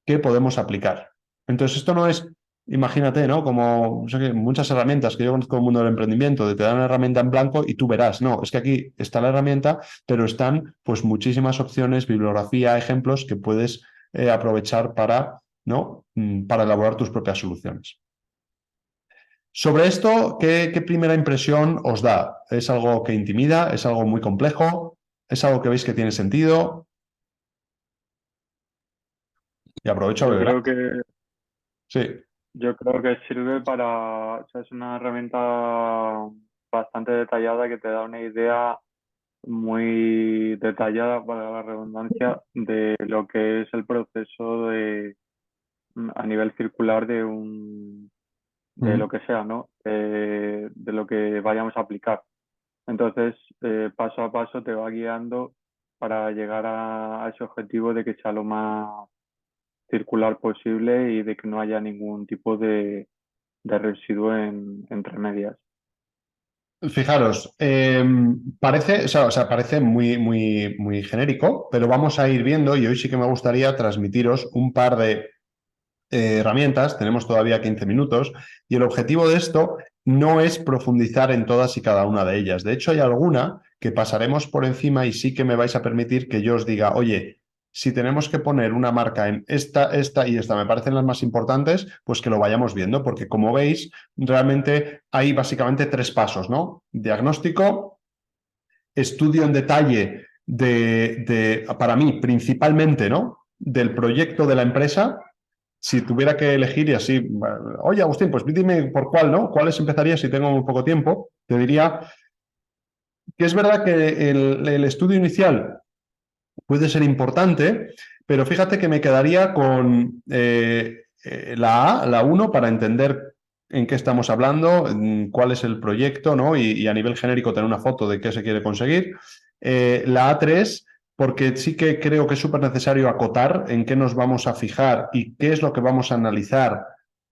que podemos aplicar. Entonces, esto no es, imagínate, ¿no? Como o sea, que muchas herramientas que yo conozco en el mundo del emprendimiento, de te dan una herramienta en blanco y tú verás. No, es que aquí está la herramienta, pero están pues muchísimas opciones, bibliografía, ejemplos que puedes aprovechar para, ¿no? Para elaborar tus propias soluciones. Sobre esto, ¿qué primera impresión os da? ¿Es algo que intimida? ¿Es algo muy complejo? ¿Es algo que veis que tiene sentido? Y aprovecho a beber. Sí. Yo creo que sirve para, o sea, es una herramienta bastante detallada que te da una idea muy detallada, para la redundancia, de lo que es el proceso a nivel circular de lo que sea, ¿no? De lo que vayamos a aplicar. Entonces, paso a paso te va guiando para llegar a ese objetivo de que sea lo más circular posible y de que no haya ningún tipo de residuo entre medias. Fijaros, parece, o sea, parece muy genérico, pero vamos a ir viendo, y hoy sí que me gustaría transmitiros un par de herramientas. Tenemos todavía 15 minutos y el objetivo de esto no es profundizar en todas y cada una de ellas. De hecho, hay alguna que pasaremos por encima y sí que me vais a permitir que yo os diga, oye, si tenemos que poner una marca en esta y esta, me parecen las más importantes, pues que lo vayamos viendo, porque como veis, realmente hay básicamente 3 pasos, ¿no? Diagnóstico, estudio en detalle para mí, principalmente, ¿no? Del proyecto de la empresa. Si tuviera que elegir y así, oye Agustín, pues dime por cuál, ¿no? ¿Cuáles empezaría si tengo muy poco tiempo? Te diría que es verdad que el estudio inicial puede ser importante, pero fíjate que me quedaría con la A, la 1, para entender en qué estamos hablando, cuál es el proyecto, ¿no? Y a nivel genérico tener una foto de qué se quiere conseguir. La A3, porque sí que creo que es súper necesario acotar en qué nos vamos a fijar y qué es lo que vamos a analizar,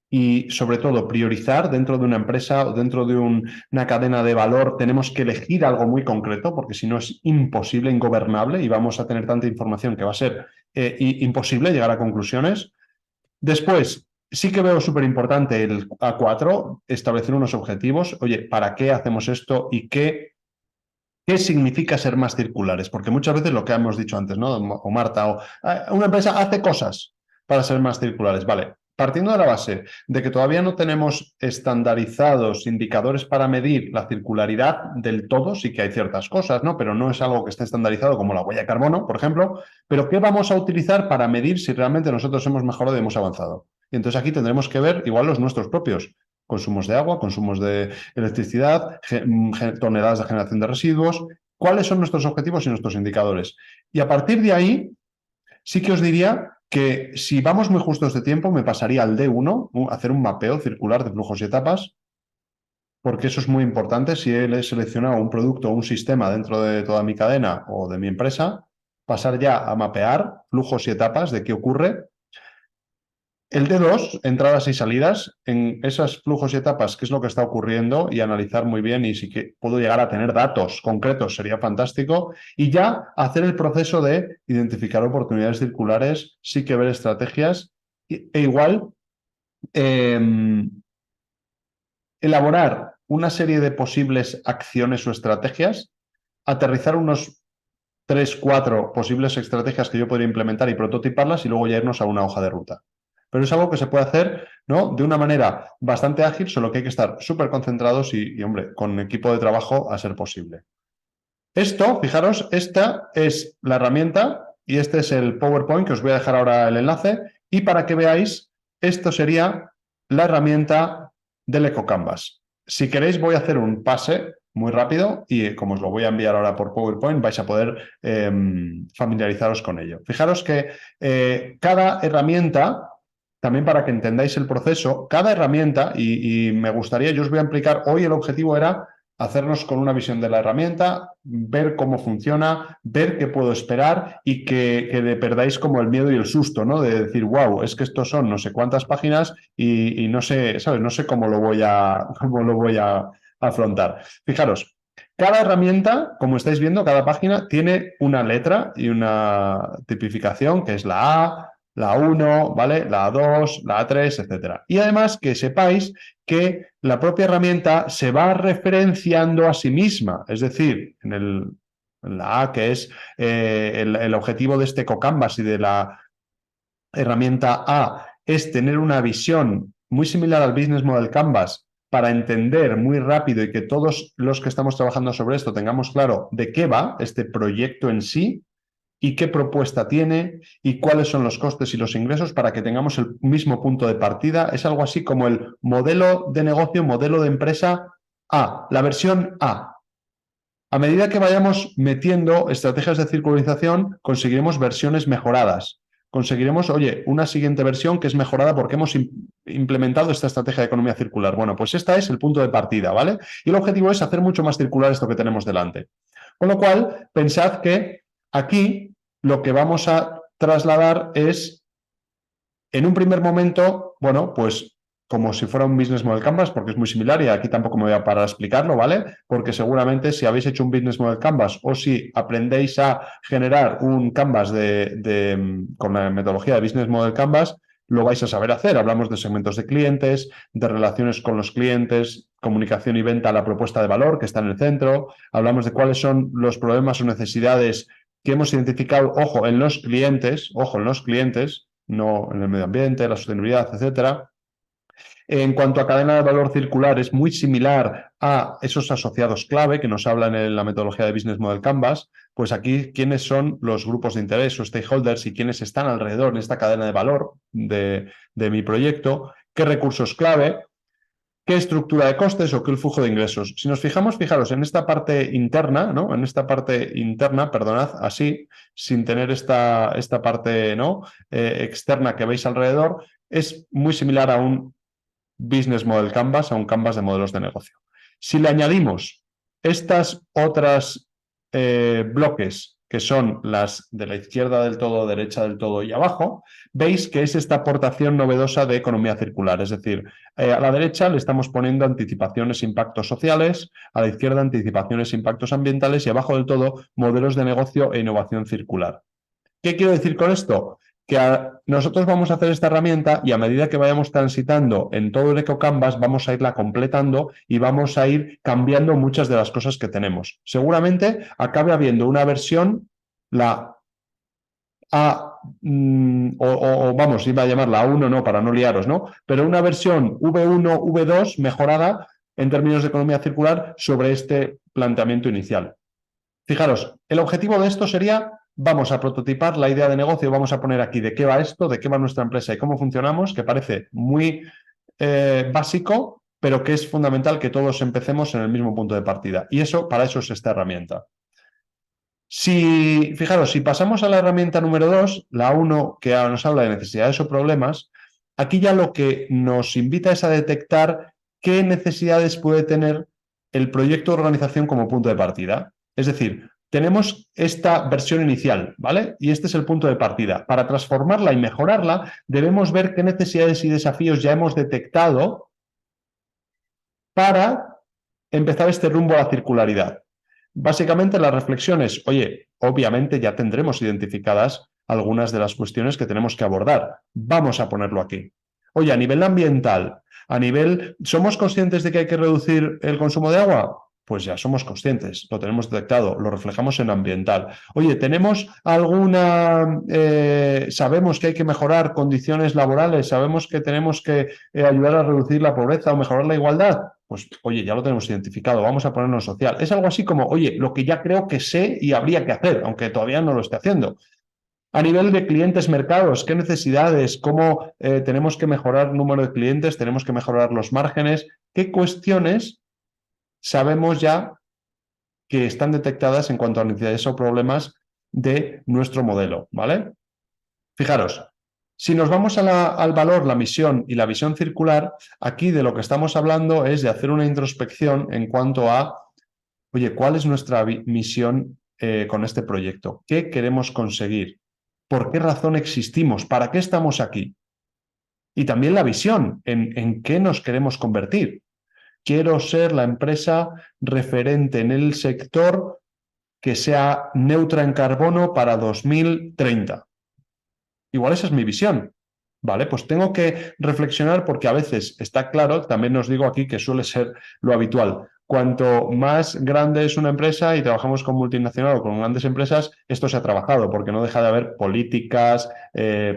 y sobre todo priorizar dentro de una empresa o dentro de una cadena de valor. Tenemos que elegir algo muy concreto, porque si no es imposible, ingobernable, y vamos a tener tanta información que va a ser imposible llegar a conclusiones. Después, sí que veo súper importante el A4, establecer unos objetivos. Oye, ¿para qué hacemos esto y qué significa ser más circulares? Porque muchas veces lo que hemos dicho antes, ¿no? O Marta, una empresa hace cosas para ser más circulares. Vale, partiendo de la base de que todavía no tenemos estandarizados indicadores para medir la circularidad del todo, sí que hay ciertas cosas, ¿no? Pero no es algo que esté estandarizado como la huella de carbono, por ejemplo, pero ¿qué vamos a utilizar para medir si realmente nosotros hemos mejorado y hemos avanzado? Y entonces aquí tendremos que ver igual los nuestros propios. Consumos de agua, consumos de electricidad, toneladas de generación de residuos. ¿Cuáles son nuestros objetivos y nuestros indicadores? Y a partir de ahí, sí que os diría que si vamos muy justos de tiempo, me pasaría al D1, hacer un mapeo circular de flujos y etapas, porque eso es muy importante. Si he seleccionado un producto o un sistema dentro de toda mi cadena o de mi empresa, pasar ya a mapear flujos y etapas de qué ocurre. El D2, entradas y salidas, en esos flujos y etapas, qué es lo que está ocurriendo y analizar muy bien, y si que puedo llegar a tener datos concretos, sería fantástico. Y ya hacer el proceso de identificar oportunidades circulares, sí que ver estrategias e igual elaborar una serie de posibles acciones o estrategias, aterrizar unos 3, 4 posibles estrategias que yo podría implementar y prototiparlas y luego ya irnos a una hoja de ruta. Pero es algo que se puede hacer, ¿no?, de una manera bastante ágil, solo que hay que estar súper concentrados y, hombre, con equipo de trabajo a ser posible. Esto, fijaros, esta es la herramienta y este es el PowerPoint, que os voy a dejar ahora el enlace. Y para que veáis, esto sería la herramienta del EcoCanvas. Si queréis, voy a hacer un pase muy rápido y como os lo voy a enviar ahora por PowerPoint, vais a poder familiarizaros con ello. Fijaros que cada herramienta, también para que entendáis el proceso, cada herramienta, y me gustaría, yo os voy a explicar, hoy el objetivo era hacernos con una visión de la herramienta, ver cómo funciona, ver qué puedo esperar y que perdáis como el miedo y el susto, ¿no? De decir, wow, es que estos son no sé cuántas páginas y no sé, ¿sabes? No sé cómo lo voy a afrontar. Fijaros, cada herramienta, como estáis viendo, cada página tiene una letra y una tipificación, que es la A, la 1, ¿vale? La A2, la A3, etcétera. Y además que sepáis que la propia herramienta se va referenciando a sí misma, es decir, en la A, que es el objetivo de este EcoCanvas y de la herramienta A, es tener una visión muy similar al Business Model Canvas para entender muy rápido y que todos los que estamos trabajando sobre esto tengamos claro de qué va este proyecto en sí y qué propuesta tiene y cuáles son los costes y los ingresos para que tengamos el mismo punto de partida. Es algo así como el modelo de negocio, modelo de empresa A, la versión A. A medida que vayamos metiendo estrategias de circularización, conseguiremos versiones mejoradas. Conseguiremos, oye, una siguiente versión que es mejorada porque hemos implementado esta estrategia de economía circular. Bueno, pues este es el punto de partida, ¿vale? Y el objetivo es hacer mucho más circular esto que tenemos delante. Con lo cual, pensad que aquí lo que vamos a trasladar es, en un primer momento, bueno, pues como si fuera un Business Model Canvas, porque es muy similar y aquí tampoco me voy a parar a explicarlo, ¿vale? Porque seguramente si habéis hecho un Business Model Canvas o si aprendéis a generar un Canvas con la metodología de Business Model Canvas, lo vais a saber hacer. Hablamos de segmentos de clientes, de relaciones con los clientes, comunicación y venta, la propuesta de valor que está en el centro. Hablamos de cuáles son los problemas o necesidades que hemos identificado, ojo, en los clientes, no en el medio ambiente, la sostenibilidad, etcétera. En cuanto a cadena de valor circular, es muy similar a esos asociados clave que nos hablan en la metodología de Business Model Canvas. Pues aquí, ¿quiénes son los grupos de interés o stakeholders y quiénes están alrededor en esta cadena de valor de mi proyecto? ¿Qué recursos clave? ¿Qué estructura de costes o qué el flujo de ingresos? Si nos fijamos, fijaros, en esta parte interna, ¿no? En esta parte interna, perdonad, así, sin tener esta parte, ¿no?, externa que veis alrededor, es muy similar a un Business Model Canvas, a un Canvas de modelos de negocio. Si le añadimos estas otras bloques, que son las de la izquierda del todo, derecha del todo y abajo, veis que es esta aportación novedosa de economía circular. Es decir, a la derecha le estamos poniendo anticipaciones e impactos sociales, a la izquierda anticipaciones e impactos ambientales y abajo del todo modelos de negocio e innovación circular. ¿Qué quiero decir con esto? Que nosotros vamos a hacer esta herramienta y a medida que vayamos transitando en todo el EcoCanvas vamos a irla completando y vamos a ir cambiando muchas de las cosas que tenemos. Seguramente acabe habiendo una versión, la vamos, iba a llamarla A1, no, para no liaros, ¿no? Pero una versión V1, V2 mejorada en términos de economía circular sobre este planteamiento inicial. Fijaros, el objetivo de esto sería, vamos a prototipar la idea de negocio, vamos a poner aquí de qué va esto, de qué va nuestra empresa y cómo funcionamos, que parece muy básico, pero que es fundamental que todos empecemos en el mismo punto de partida. Y eso, para eso es esta herramienta. Fijaros, si pasamos a la herramienta número 2, la 1, que nos habla de necesidades o problemas, aquí ya lo que nos invita es a detectar qué necesidades puede tener el proyecto de organización como punto de partida. Es decir, tenemos esta versión inicial, ¿vale? Y este es el punto de partida. Para transformarla y mejorarla, debemos ver qué necesidades y desafíos ya hemos detectado para empezar este rumbo a la circularidad. Básicamente la reflexión es, oye, obviamente ya tendremos identificadas algunas de las cuestiones que tenemos que abordar. Vamos a ponerlo aquí. Oye, a nivel ambiental, ¿somos conscientes de que hay que reducir el consumo de agua? Pues ya somos conscientes, lo tenemos detectado, lo reflejamos en ambiental. Oye, ¿tenemos sabemos que hay que mejorar condiciones laborales, sabemos que tenemos que ayudar a reducir la pobreza o mejorar la igualdad? Pues, oye, ya lo tenemos identificado, vamos a ponerlo en social. Es algo así como, oye, lo que ya creo que sé y habría que hacer, aunque todavía no lo esté haciendo. A nivel de clientes, mercados, ¿qué necesidades? ¿Cómo tenemos que mejorar el número de clientes? ¿Tenemos que mejorar los márgenes? ¿Qué cuestiones sabemos ya que están detectadas en cuanto a necesidades o problemas de nuestro modelo? ¿Vale? Fijaros, si nos vamos al valor, la misión y la visión circular, aquí de lo que estamos hablando es de hacer una introspección en cuanto a, oye, ¿cuál es nuestra misión con este proyecto? ¿Qué queremos conseguir? ¿Por qué razón existimos? ¿Para qué estamos aquí? Y también la visión, en qué nos queremos convertir. Quiero ser la empresa referente en el sector que sea neutra en carbono para 2030. Igual esa es mi visión. Vale, pues tengo que reflexionar porque a veces está claro, también os digo aquí que suele ser lo habitual. Cuanto más grande es una empresa y trabajamos con multinacional o con grandes empresas, esto se ha trabajado porque no deja de haber políticas,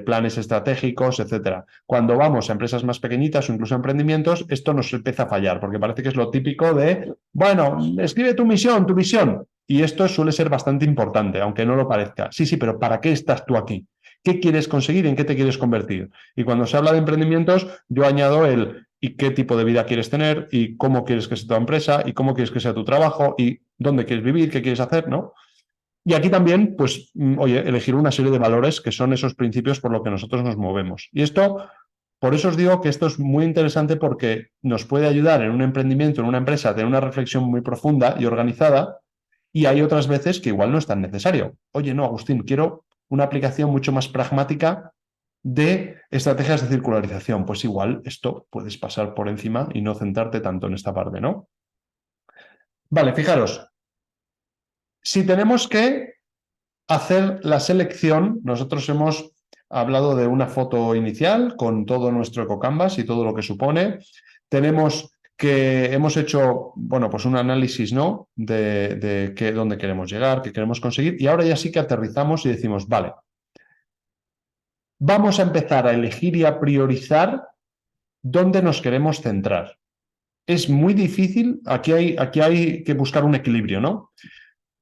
planes estratégicos, etcétera. Cuando vamos a empresas más pequeñitas o incluso a emprendimientos, esto nos empieza a fallar porque parece que es lo típico de, bueno, escribe tu misión, tu visión. Y esto suele ser bastante importante, aunque no lo parezca. Sí, sí, pero ¿para qué estás tú aquí? ¿Qué quieres conseguir y en qué te quieres convertir? Y cuando se habla de emprendimientos, yo añado y qué tipo de vida quieres tener y cómo quieres que sea tu empresa y cómo quieres que sea tu trabajo y dónde quieres vivir, qué quieres hacer, ¿no? Y aquí también, pues, oye, elegir una serie de valores que son esos principios por los que nosotros nos movemos. Y esto, por eso os digo que esto es muy interesante porque nos puede ayudar en un emprendimiento, en una empresa, a tener una reflexión muy profunda y organizada. Y hay otras veces que igual no es tan necesario. Oye, no, Agustín, quiero una aplicación mucho más pragmática de estrategias de circularización. Pues igual esto puedes pasar por encima y no centrarte tanto en esta parte, ¿no? Vale, fijaros. Si tenemos que hacer la selección, nosotros hemos hablado de una foto inicial con todo nuestro EcoCanvas y todo lo que supone. Hemos hecho, bueno, pues un análisis, ¿no? De dónde queremos llegar, qué queremos conseguir, y ahora ya sí que aterrizamos y decimos, vale, vamos a empezar a elegir y a priorizar dónde nos queremos centrar. Es muy difícil, aquí hay que buscar un equilibrio, ¿no?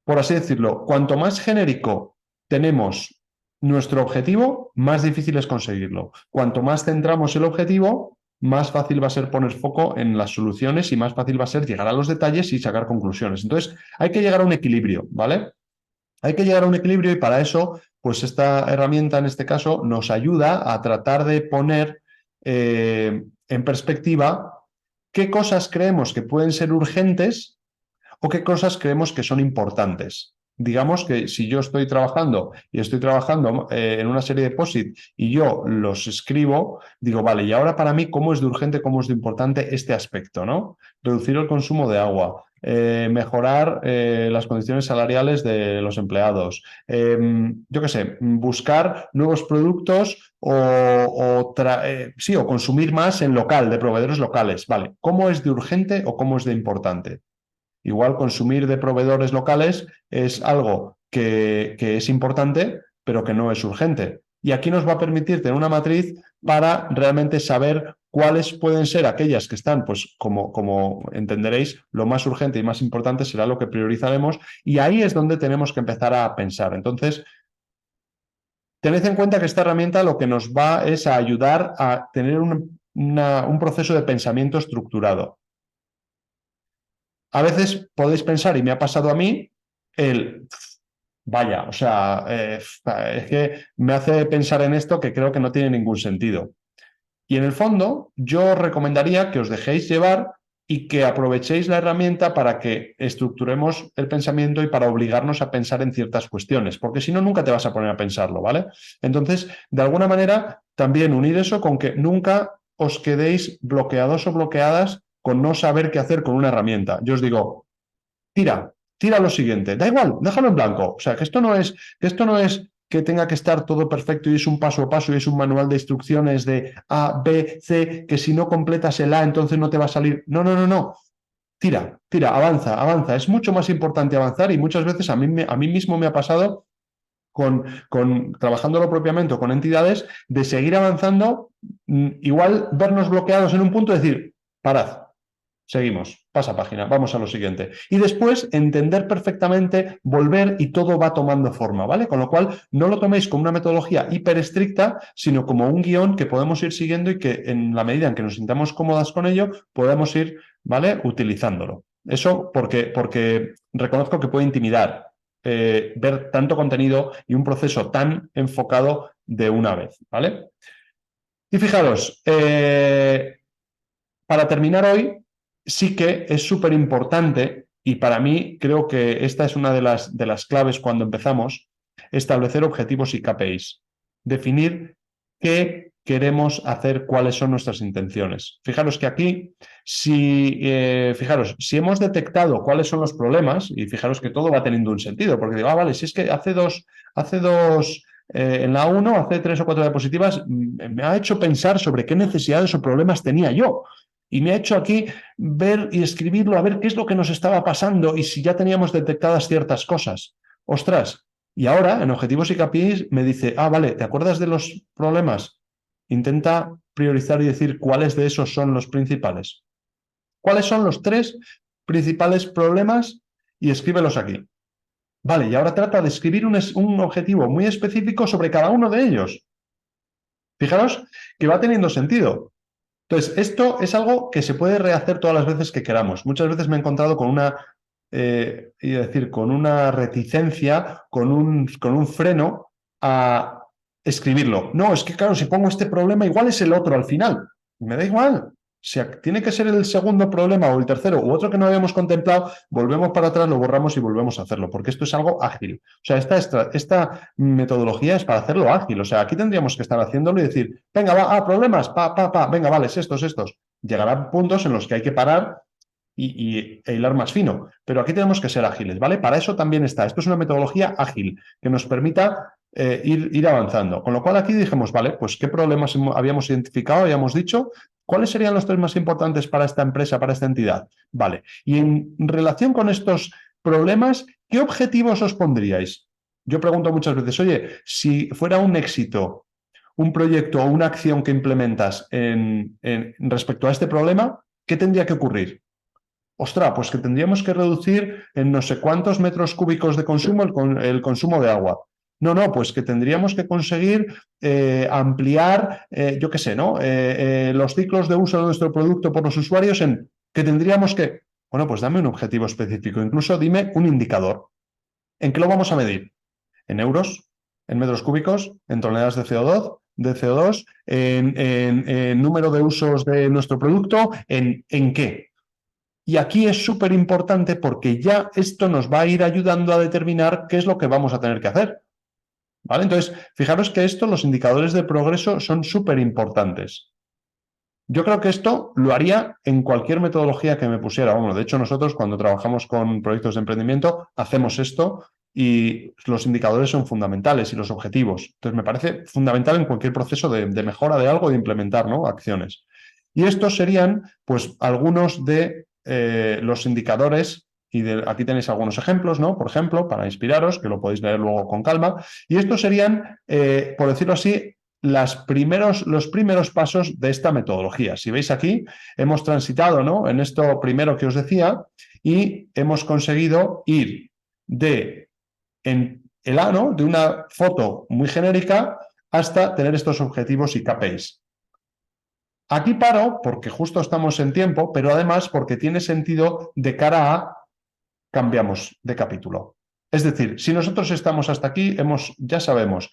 Por así decirlo, cuanto más genérico tenemos nuestro objetivo, más difícil es conseguirlo. Cuanto más centramos el objetivo, más fácil va a ser poner foco en las soluciones y más fácil va a ser llegar a los detalles y sacar conclusiones. Entonces, hay que llegar a un equilibrio, ¿vale? Hay que llegar a un equilibrio y para eso, pues esta herramienta en este caso nos ayuda a tratar de poner en perspectiva qué cosas creemos que pueden ser urgentes o qué cosas creemos que son importantes. Digamos que si yo estoy trabajando en una serie de POSIT y yo los escribo, digo, vale, y ahora para mí, ¿cómo es de urgente, cómo es de importante este aspecto, ¿no? Reducir el consumo de agua, mejorar las condiciones salariales de los empleados, yo qué sé, buscar nuevos productos o consumir más en local, de proveedores locales. Vale, ¿cómo es de urgente o cómo es de importante? Igual consumir de proveedores locales es algo que es importante, pero que no es urgente. Y aquí nos va a permitir tener una matriz para realmente saber cuáles pueden ser aquellas que están, pues como entenderéis, lo más urgente y más importante será lo que priorizaremos, y ahí es donde tenemos que empezar a pensar. Entonces, tened en cuenta que esta herramienta lo que nos va es a ayudar a tener un proceso de pensamiento estructurado. A veces podéis pensar, y me ha pasado a mí, vaya, o sea, es que me hace pensar en esto que creo que no tiene ningún sentido. Y en el fondo, yo os recomendaría que os dejéis llevar y que aprovechéis la herramienta para que estructuremos el pensamiento y para obligarnos a pensar en ciertas cuestiones, porque si no, nunca te vas a poner a pensarlo, ¿vale? Entonces, de alguna manera, también unir eso con que nunca os quedéis bloqueados o bloqueadas con no saber qué hacer con una herramienta. Yo os digo, tira lo siguiente, da igual, déjalo en blanco. O sea, que esto no es que tenga que estar todo perfecto y es un paso a paso y es un manual de instrucciones de A, B, C, que si no completas el A entonces no te va a salir. No, no, no, no. Tira, avanza. Es mucho más importante avanzar y muchas veces a mí mismo me ha pasado con trabajándolo propiamente o con entidades, de seguir avanzando, igual vernos bloqueados en un punto y decir, parad, seguimos, pasa página, vamos a lo siguiente. Y después entender perfectamente, volver y todo va tomando forma, ¿vale? Con lo cual, no lo toméis como una metodología hiper estricta, sino como un guión que podemos ir siguiendo y que en la medida en que nos sintamos cómodas con ello, podemos ir, ¿vale? Utilizándolo. Eso porque reconozco que puede intimidar ver tanto contenido y un proceso tan enfocado de una vez, ¿vale? Y fijaros, para terminar hoy, sí que es súper importante, y para mí creo que esta es una de las claves cuando empezamos, establecer objetivos y KPIs. Definir qué queremos hacer, cuáles son nuestras intenciones. Fijaros que aquí, si hemos detectado cuáles son los problemas, y fijaros que todo va teniendo un sentido, porque digo, vale, si es que hace dos en la 1, hace 3 o 4 diapositivas, me ha hecho pensar sobre qué necesidades o problemas tenía yo. Y me ha hecho aquí ver y escribirlo, a ver qué es lo que nos estaba pasando y si ya teníamos detectadas ciertas cosas. Ostras, y ahora en objetivos y KPIs me dice, vale, ¿te acuerdas de los problemas? Intenta priorizar y decir cuáles de esos son los principales. ¿Cuáles son los 3 principales problemas? Y escríbelos aquí. Vale, y ahora trata de escribir un objetivo muy específico sobre cada uno de ellos. Fijaros que va teniendo sentido. Entonces, esto es algo que se puede rehacer todas las veces que queramos. Muchas veces me he encontrado con con una reticencia, con un freno a escribirlo. No, es que claro, si pongo este problema, igual es el otro al final. Me da igual. Si tiene que ser el segundo problema o el tercero u otro que no habíamos contemplado, volvemos para atrás, lo borramos y volvemos a hacerlo, porque esto es algo ágil. O sea, esta metodología es para hacerlo ágil. O sea, aquí tendríamos que estar haciéndolo y decir, venga, va, problemas, venga, vale, estos. Llegarán puntos en los que hay que parar e hilar más fino, pero aquí tenemos que ser ágiles, ¿vale? Para eso también está. Esto es una metodología ágil que nos permita ir avanzando. Con lo cual aquí dijimos, vale, pues qué problemas habíamos identificado, habíamos dicho, ¿cuáles serían los 3 más importantes para esta empresa, para esta entidad? Vale, y en relación con estos problemas, ¿qué objetivos os pondríais? Yo pregunto muchas veces, oye, si fuera un éxito un proyecto o una acción que implementas respecto a este problema, ¿qué tendría que ocurrir? Ostras, pues que tendríamos que reducir en no sé cuántos metros cúbicos de consumo el consumo de agua. No, pues que tendríamos que conseguir ampliar, yo qué sé, ¿no? Los ciclos de uso de nuestro producto por los usuarios que tendríamos que... Bueno, pues dame un objetivo específico, incluso dime un indicador. ¿En qué lo vamos a medir? ¿En euros? ¿En metros cúbicos? ¿En toneladas de CO2? ¿En número de usos de nuestro producto? ¿En qué? Y aquí es súper importante porque ya esto nos va a ir ayudando a determinar qué es lo que vamos a tener que hacer. ¿Vale? Entonces, fijaros que los indicadores de progreso son súper importantes. Yo creo que esto lo haría en cualquier metodología que me pusiera. Bueno, de hecho, nosotros cuando trabajamos con proyectos de emprendimiento hacemos esto y los indicadores son fundamentales y los objetivos. Entonces, me parece fundamental en cualquier proceso de mejora de algo, de implementar, ¿no? Acciones. Y estos serían, pues, algunos de los indicadores y aquí tenéis algunos ejemplos, ¿no? Por ejemplo, para inspiraros, que lo podéis leer luego con calma. Y estos serían, por decirlo así, los primeros pasos de esta metodología. Si veis aquí, hemos transitado, ¿no?, en esto primero que os decía y hemos conseguido ir de el A, ¿no?, de una foto muy genérica hasta tener estos objetivos y KPIs. Aquí paro porque justo estamos en tiempo, pero además porque tiene sentido de cara a cambiamos de capítulo. Es decir, si nosotros estamos hasta aquí, ya sabemos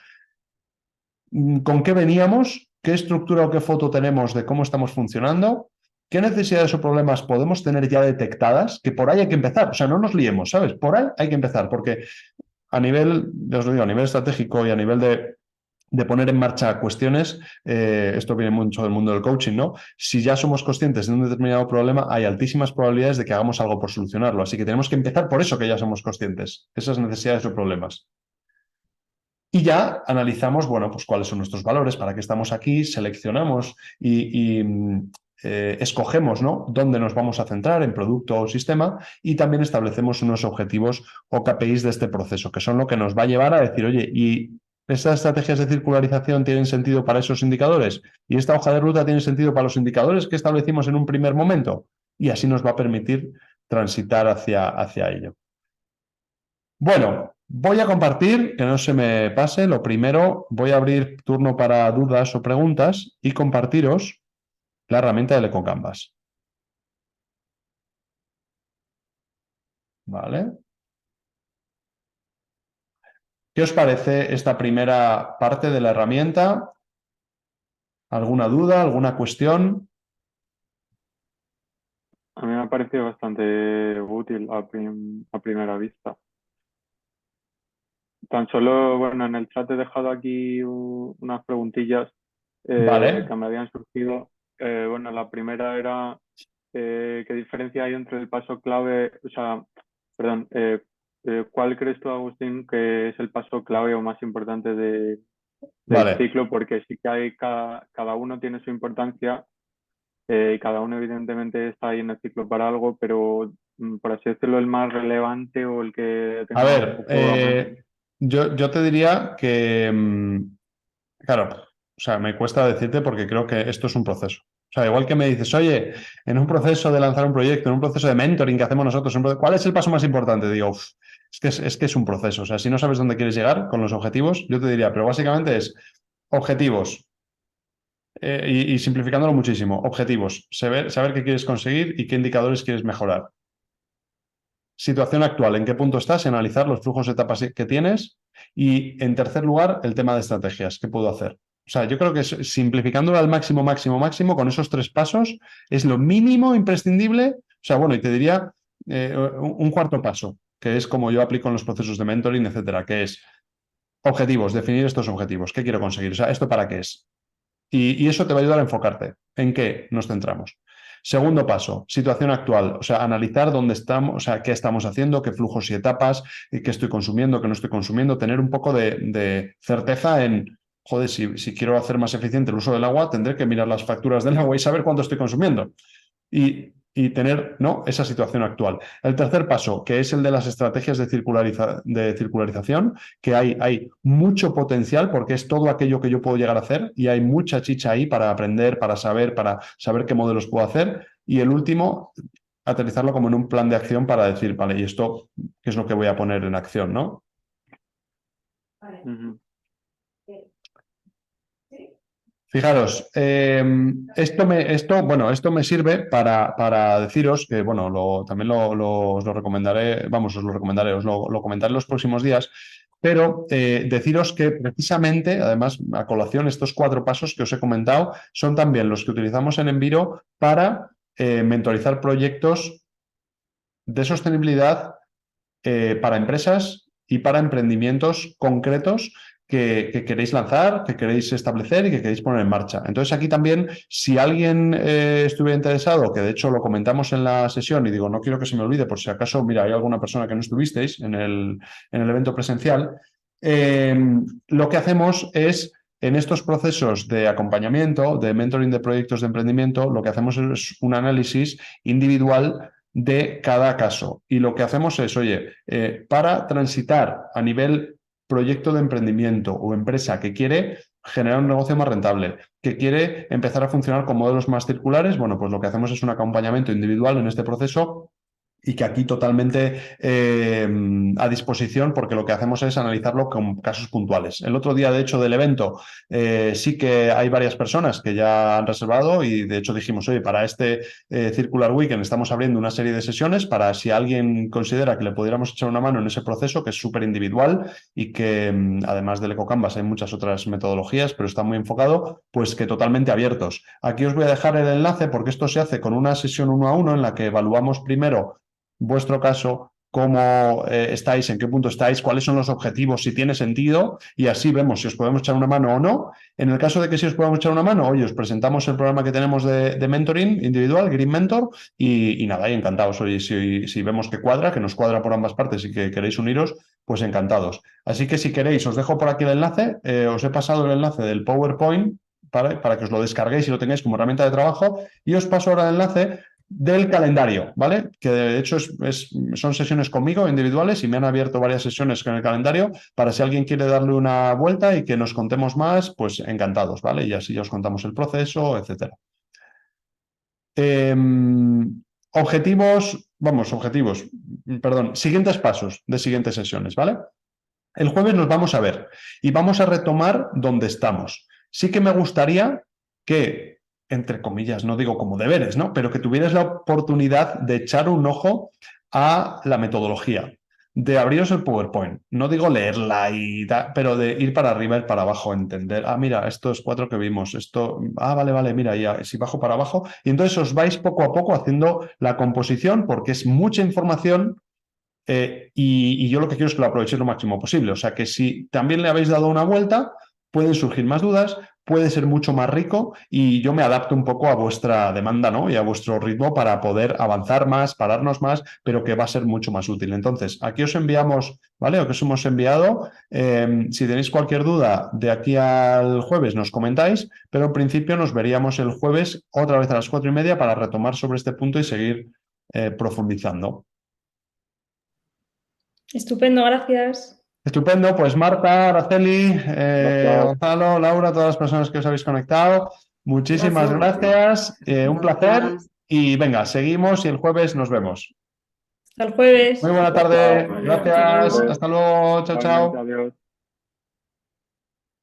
con qué veníamos, qué estructura o qué foto tenemos de cómo estamos funcionando, qué necesidades o problemas podemos tener ya detectadas, que por ahí hay que empezar. O sea, no nos liemos, ¿sabes? Por ahí hay que empezar, porque a nivel, ya os lo digo, a nivel estratégico y a nivel de poner en marcha cuestiones, esto viene mucho del mundo del coaching, ¿no? Si ya somos conscientes de un determinado problema, hay altísimas probabilidades de que hagamos algo por solucionarlo. Así que tenemos que empezar por eso que ya somos conscientes, esas necesidades o problemas. Y ya analizamos, bueno, pues cuáles son nuestros valores, para qué estamos aquí, seleccionamos y escogemos, ¿no?, dónde nos vamos a centrar, en producto o sistema, y también establecemos unos objetivos o KPIs de este proceso, que son lo que nos va a llevar a decir, oye, ¿y estas estrategias de circularización tienen sentido para esos indicadores? ¿Y esta hoja de ruta tiene sentido para los indicadores que establecimos en un primer momento? Y así nos va a permitir transitar hacia ello. Bueno, voy a compartir, que no se me pase. Lo primero, voy a abrir turno para dudas o preguntas y compartiros la herramienta del EcoCanvas. ¿Vale? ¿Qué os parece esta primera parte de la herramienta? ¿Alguna duda, alguna cuestión? A mí me ha parecido bastante útil a primera vista. Tan solo, bueno, en el chat he dejado aquí unas preguntillas Vale. que me habían surgido. Bueno, la primera era ¿qué diferencia hay entre el paso clave? O sea, perdón, ¿cuál crees tú, Agustín, que es el paso clave o más importante del Vale. ciclo? Porque sí que hay cada uno tiene su importancia y cada uno evidentemente está ahí en el ciclo para algo, pero por así decirlo, el más relevante o el que A tenga un ver, poco yo te diría que, claro, o sea, me cuesta decirte porque creo que esto es un proceso. O sea, igual que me dices, oye, en un proceso de lanzar un proyecto, en un proceso de mentoring que hacemos nosotros, ¿cuál es el paso más importante? Digo, es que es un proceso. O sea, si no sabes dónde quieres llegar con los objetivos, yo te diría, pero básicamente es objetivos. Y simplificándolo muchísimo, objetivos, saber qué quieres conseguir y qué indicadores quieres mejorar. Situación actual, en qué punto estás, analizar los flujos de etapas que tienes y, en tercer lugar, el tema de estrategias, qué puedo hacer. O sea, yo creo que simplificándolo al máximo, con esos 3 pasos, es lo mínimo imprescindible. O sea, bueno, y te diría un cuarto paso, que es como yo aplico en los procesos de mentoring, etcétera, que es objetivos, definir estos objetivos, qué quiero conseguir, o sea, ¿esto para qué es? Y eso te va a ayudar a enfocarte en qué nos centramos. Segundo paso, situación actual, o sea, analizar dónde estamos, o sea, qué estamos haciendo, qué flujos y etapas, qué estoy consumiendo, qué no estoy consumiendo, tener un poco de certeza en, joder, si quiero hacer más eficiente el uso del agua, tendré que mirar las facturas del agua y saber cuánto estoy consumiendo. Y tener, ¿no?, esa situación actual. El tercer paso, que es el de las estrategias de circularización, que hay mucho potencial porque es todo aquello que yo puedo llegar a hacer y hay mucha chicha ahí para aprender, para saber qué modelos puedo hacer. Y el último, aterrizarlo como en un plan de acción para decir, vale, ¿y esto qué es lo que voy a poner en acción, ¿no? Vale. Fijaros, esto me sirve para deciros que, bueno, también os lo recomendaré, vamos, os lo recomendaré, os lo comentaré los próximos días, pero deciros que precisamente, además, a colación, estos 4 pasos que os he comentado son también los que utilizamos en Enviro para mentorizar proyectos de sostenibilidad para empresas y para emprendimientos concretos que queréis lanzar, que queréis establecer y que queréis poner en marcha. Entonces aquí también, si alguien estuviera interesado, que de hecho lo comentamos en la sesión y digo, no quiero que se me olvide por si acaso, mira, hay alguna persona que no estuvisteis en el evento presencial, lo que hacemos es, en estos procesos de acompañamiento, de mentoring de proyectos de emprendimiento, lo que hacemos es un análisis individual de cada caso. Y lo que hacemos es, oye, para transitar a nivel proyecto de emprendimiento o empresa que quiere generar un negocio más rentable, que quiere empezar a funcionar con modelos más circulares, bueno, pues lo que hacemos es un acompañamiento individual en este proceso y que aquí totalmente a disposición, porque lo que hacemos es analizarlo con casos puntuales. El otro día, de hecho, del evento, sí que hay varias personas que ya han reservado y, de hecho, dijimos, oye, para este Circular Weekend estamos abriendo una serie de sesiones para si alguien considera que le pudiéramos echar una mano en ese proceso, que es súper individual y que, además del EcoCanvas, hay muchas otras metodologías, pero está muy enfocado, pues que totalmente abiertos. Aquí os voy a dejar el enlace porque esto se hace con una sesión 1 a 1 en la que evaluamos primero vuestro caso, cómo estáis, en qué punto estáis, cuáles son los objetivos, si tiene sentido, y así vemos si os podemos echar una mano o no. En el caso de que sí os podamos echar una mano, oye, os presentamos el programa que tenemos de mentoring individual, Green Mentor, y nada, y encantados. Oye, si vemos que cuadra, que nos cuadra por ambas partes y que queréis uniros, pues encantados. Así que si queréis, os dejo por aquí el enlace, os he pasado el enlace del PowerPoint para que os lo descarguéis y lo tengáis como herramienta de trabajo, y os paso ahora el enlace del calendario, ¿vale? Que de hecho son sesiones conmigo individuales y me han abierto varias sesiones con el calendario para si alguien quiere darle una vuelta y que nos contemos más, pues encantados, ¿vale? Y así ya os contamos el proceso, etcétera. Siguientes pasos de siguientes sesiones, ¿vale? El jueves nos vamos a ver y vamos a retomar donde estamos. Sí que me gustaría que, entre comillas, no digo como deberes, ¿no? Pero que tuvieras la oportunidad de echar un ojo a la metodología, de abriros el PowerPoint. No digo leerla pero de ir para arriba, ir para abajo, entender, mira, estos 4 que vimos, esto, vale, mira, ya, si bajo para abajo. Y entonces os vais poco a poco haciendo la composición porque es mucha información. Y yo lo que quiero es que lo aprovechéis lo máximo posible. O sea que si también le habéis dado una vuelta, pueden surgir más dudas, puede ser mucho más rico y yo me adapto un poco a vuestra demanda, ¿no? Y a vuestro ritmo para poder avanzar más, pararnos más, pero que va a ser mucho más útil. Entonces, aquí os enviamos, ¿vale? O que os hemos enviado. Si tenéis cualquier duda de aquí al jueves, nos comentáis, pero en principio nos veríamos el jueves otra vez a las 4:30 para retomar sobre este punto y seguir profundizando. Estupendo, gracias. Estupendo, pues Marta, Araceli, Gonzalo, Laura, todas las personas que os habéis conectado, muchísimas gracias, un placer y venga, seguimos y el jueves nos vemos. Hasta el jueves. Muy buena tarde, Vale, gracias, luego. hasta luego, chao, chao. Adiós.